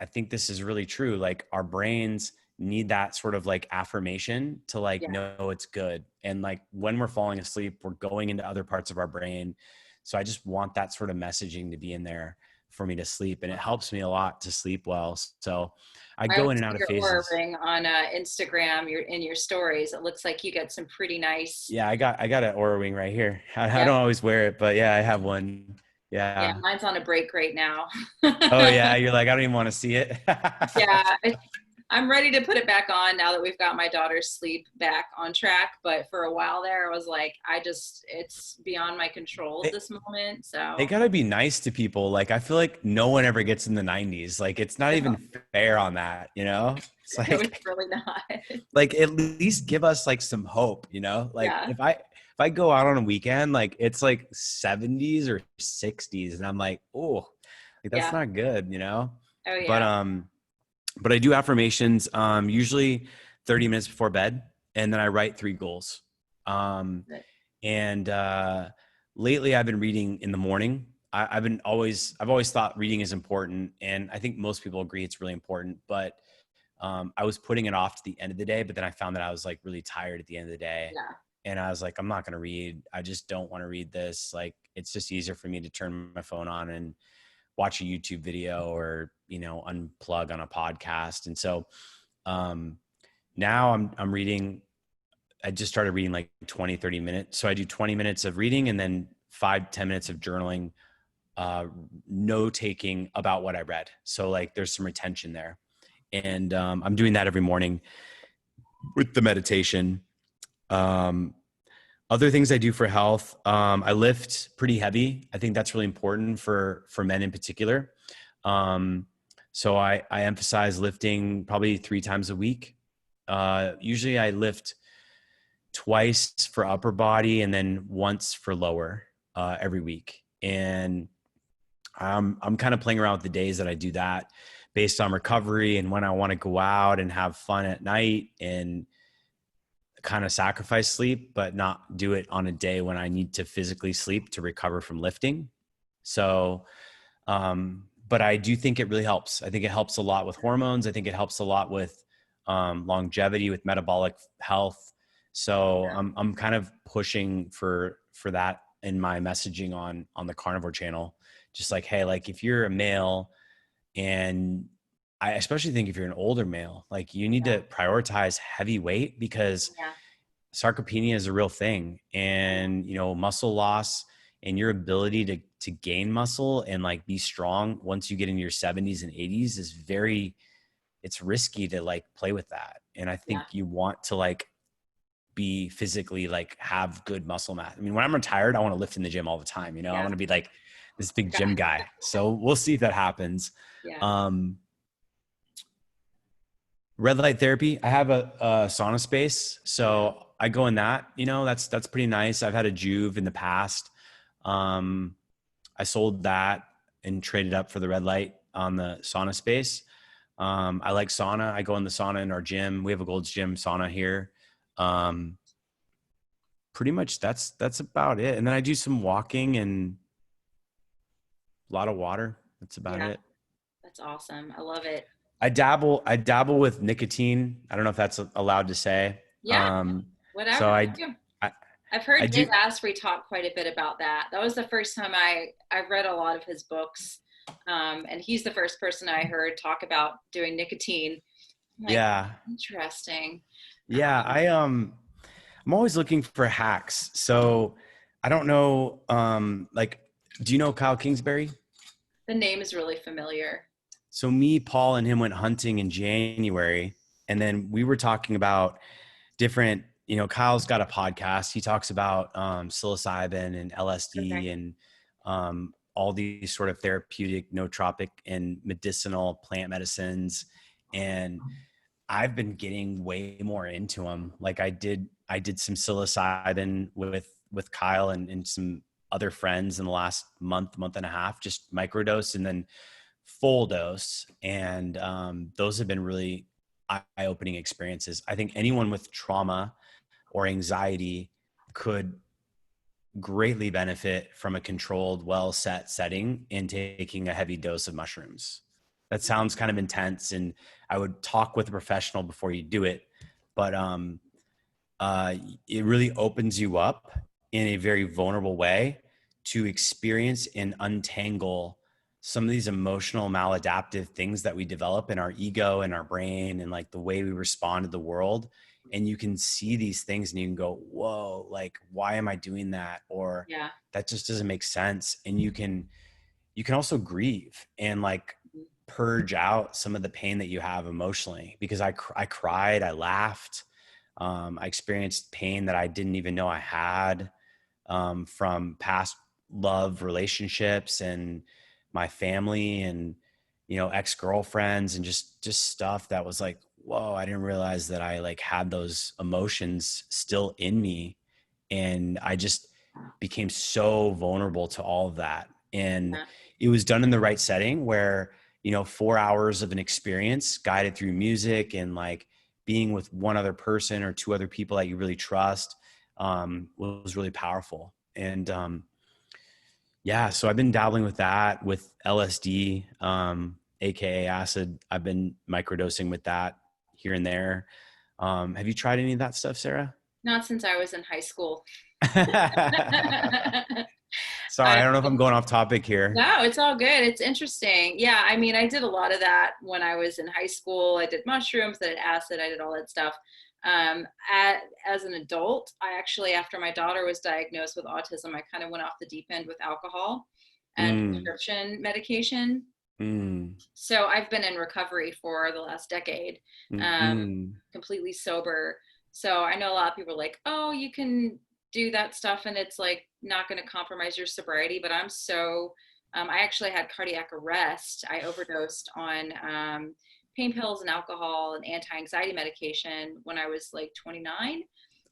I think this is really true. Like our brains need that sort of like affirmation to like yeah. know it's good. And like when we're falling asleep, we're going into other parts of our brain. So I just want that sort of messaging to be in there for me to sleep. And it helps me a lot to sleep well. So I I go always in and out see of your Aura phases. ring on Instagram. Your in your stories. It looks like you get some pretty nice. Yeah, I got an Aura Wing right here. I Yeah, don't always wear it, but yeah, I have one. yeah. Yeah. Mine's on a break right now. Oh yeah, you're like I don't even want to see it. Yeah, I'm ready to put it back on now that we've got my daughter's sleep back on track. But for a while there, I was like, it's beyond my control at They, this moment. they So gotta be nice to people. Like I feel like no one ever gets in the 90s. Like it's not even fair on that, you know? It's it was like really not. like at least give us like some hope, you know? Like Yeah, if I go out on a weekend, like it's like 70s or 60s, and I'm like, oh, like that's yeah. not good, you know? Oh But yeah. but I do affirmations usually 30 minutes before bed, and then I write 3 goals. Um and lately I've been reading in the morning. I've always thought reading is important, and I think most people agree it's really important. But I was putting it off to the end of the day, but then I found that I was like really tired at the end of the day, Yeah, and I was like, I'm not going to read. I just don't want to read this. Like, it's just easier for me to turn my phone on and watch a YouTube video or unplug on a podcast. And so um, now I'm reading. I just started reading like 20, 30 minutes. So I do 20 minutes of reading and then 5, 10 minutes of journaling, note taking about what I read. So like there's some retention there. And I'm doing that every morning with the meditation. Um, Other things I do for health, I lift pretty heavy. I think that's really important for men in particular. Um, so I emphasize lifting probably 3 times a week. Usually I lift twice for upper body and then once for lower every week. And I'm kind of playing around with the days that I do that based on recovery and when I want to go out and have fun at night and kind of sacrifice sleep, but not do it on a day when I need to physically sleep to recover from lifting. So, but I do think it really helps. I think it helps a lot with hormones. I think it helps a lot with longevity, with metabolic health. So I'm kind of pushing for that in my messaging on the Carnivore channel. Just like, hey, like if you're a male, and I especially think if you're an older male, like you need yeah, to prioritize heavy weight because yeah, sarcopenia is a real thing. And muscle loss and your ability to gain muscle and like be strong once you get into your 70s and 80s is it's risky to like play with that. And I yeah. think you want to like be physically like have good muscle mass. I mean, when I'm retired, I want to lift in the gym all the time. I Yeah. want to be like this big Got gym guy. So we'll see if that happens. yeah. um Red light therapy. I have a sauna space, so I go in that. That's pretty nice. I've had a Juve in the past. Um, I sold that and traded up for the red light on the sauna space. I like sauna. I go in the sauna in our gym. We have a Gold's Gym sauna here. Um, Pretty much that's about it. And then I do some walking and a lot of water. That's about Yeah. it. That's awesome. I love it. I dabble with nicotine. I don't know if that's allowed to say. Yeah. So Whatever. Yeah. I, I've I heard Dave do. Asprey talk quite a bit about that. That was the first time I've read a lot of his books. And he's the first person I heard talk about doing nicotine. I'm like, Yeah. interesting. Yeah. I'm always looking for hacks. So I don't know, like, do you know Kyle Kingsbury? The name is really familiar. So me, Paul, and him went hunting in January, and then we were talking about different, Kyle's got a podcast. He talks about psilocybin and Okay. LSD and all these sort of therapeutic, nootropic, and medicinal plant medicines. And I've been getting way more into them. Like I did some psilocybin with Kyle and some other friends in the last month and a half, just microdose and then full dose. And those have been really eye-opening experiences. I think anyone with trauma or anxiety could greatly benefit from a controlled, well set setting and taking a heavy dose of mushrooms. That sounds kind of intense, and I would talk with a professional before you do it. But it really opens you up in a very vulnerable way to experience and untangle some of these emotional maladaptive things that we develop in our ego and our brain and like the way we respond to the world. And you can see these things and you can go, whoa, like, why am I doing that? Or Yeah. that just doesn't make sense. And you can also grieve and like purge out some of the pain that you have emotionally, because I cried, I laughed, I experienced pain that I didn't even know I had, from past love relationships and my family and, ex-girlfriends and just stuff that was like, whoa, I didn't realize that I like had those emotions still in me. And I just became so vulnerable to all of that. And Yeah. it was done in the right setting where, 4 hours of an experience guided through music and like being with one other person or two other people that you really trust, was really powerful. And yeah, so I've been dabbling with that, with LSD, aka acid. I've been microdosing with that here and there. Have you tried any of that stuff, Sarah? Not since I was in high school. Sorry, I I don't know if I'm going off topic here. No, it's all good. It's interesting. Yeah, I mean, I did a lot of that when I was in high school. I did mushrooms, I did acid, I did all that stuff. As an adult, I actually, after my daughter was diagnosed with autism, I kind of went off the deep end with alcohol and Mm, prescription medication. mm, So I've been in recovery for the last decade, mm. completely sober. So I know a lot of people are like, oh, you can do that stuff and it's like not going to compromise your sobriety. But I actually had cardiac arrest. I overdosed on pain pills and alcohol and anti-anxiety medication when I was like 29.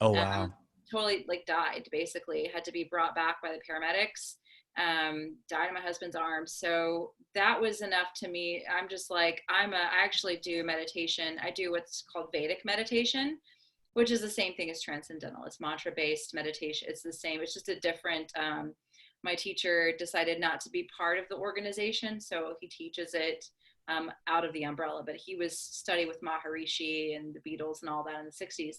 Oh, Um, wow. totally like died basically, had to be brought back by the paramedics. Died in my husband's arms. So that was enough to me. I'm just like, I actually do meditation. I do what's called Vedic meditation, which is the same thing as transcendental. It's mantra based meditation. It's the same. It's just a different, my teacher decided not to be part of the organization. So he teaches it out of the umbrella, but he was studied with Maharishi and the Beatles and all that in the 60s.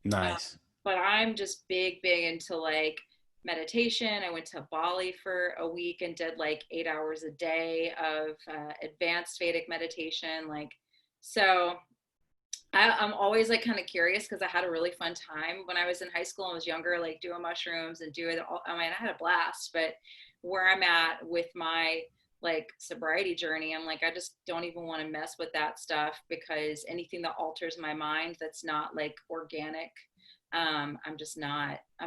Nice. But I'm just big into like meditation. I went to Bali for a week and did like 8 hours a day of advanced Vedic meditation. Like, so I'm always like kind of curious because I had a really fun time when I was in high school and was younger, like doing mushrooms and doing all. I mean, I had a blast, but where I'm at with my like sobriety journey, I'm like, I just don't even want to mess with that stuff because anything that alters my mind that's not like organic, I'm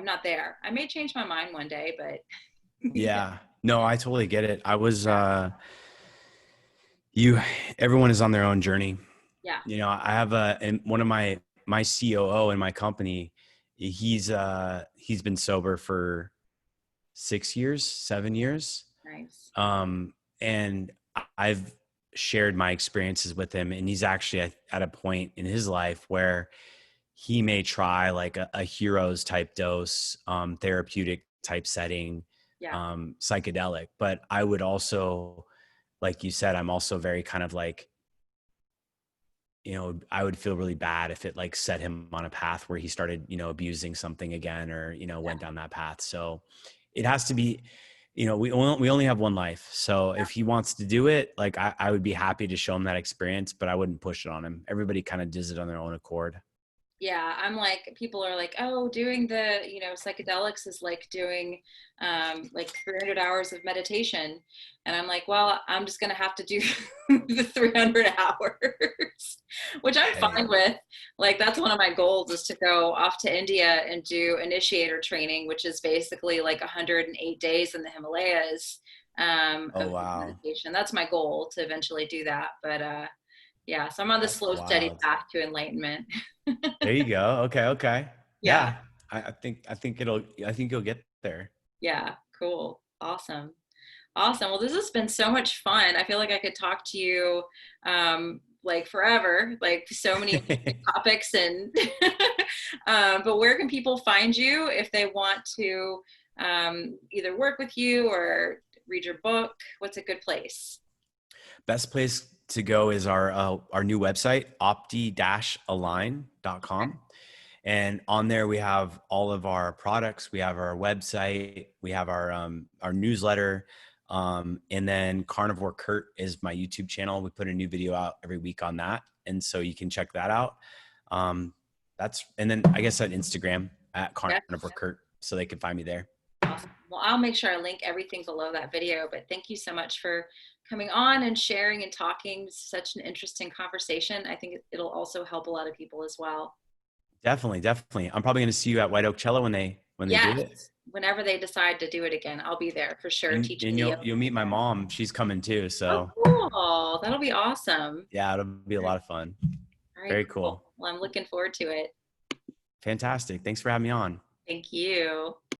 not there. I may change my mind one day, but yeah, Yeah. No, I totally get it. I was, you, everyone is on their own journey. yeah, I have and one of my COO in my company, he's been sober for 6 years, 7 years. nice. And I've shared my experiences with him, and he's actually at a point in his life where he may try like a heroes type dose, therapeutic type setting, Yeah, psychedelic. But I would also, like you said, I'm also very kind of like, I would feel really bad if it like set him on a path where he started, abusing something again or, yeah, went down that path. So it has to be, we only have one life. So yeah. if he wants to do it, like I would be happy to show him that experience, but I wouldn't push it on him. Everybody kind of does it on their own accord. Yeah, I'm like, people are like, oh, doing the, psychedelics is like doing like 300 hours of meditation. And I'm like, well, I'm just going to have to do the 300 hours, which I'm Hey. fine with. Like, that's one of my goals is to go off to India and do initiator training, which is basically like 108 days in the Himalayas Oh, of wow. meditation. That's my goal to eventually do that. But yeah, so I'm on the That's slow, steady wild. path to enlightenment. There you go. Okay. Okay. Yeah. Yeah. I think you'll get there. Yeah, cool. Awesome. Awesome. Well, this has been so much fun. I feel like I could talk to you like forever, like so many topics and but where can people find you if they want to either work with you or read your book? What's a good place? Best place to go is our new website, Okay. opti-align.com. And on there, we have all of our products. We have our website. We have our newsletter. And then Carnivore Kurt is my YouTube channel. We put a new video out every week on that. And so you can check that out. Um, and then I guess on Instagram at Yeah. Carnivore Kurt, so they can find me there. Awesome. Well, I'll make sure I link everything below that video, but thank you so much for coming on and sharing and talking. Such an interesting conversation. I think it'll also help a lot of people as well. Definitely, definitely. I'm probably going to see you at White Oak Cello when they do Yes. it. Whenever they decide to do it again, I'll be there for sure teaching And the you'll meet my mom. She's coming too. Oh, So cool. That'll be awesome. yeah, it'll be a lot of fun. All right, Very cool. cool. Well, I'm looking forward to it. Fantastic. Thanks for having me on. Thank you.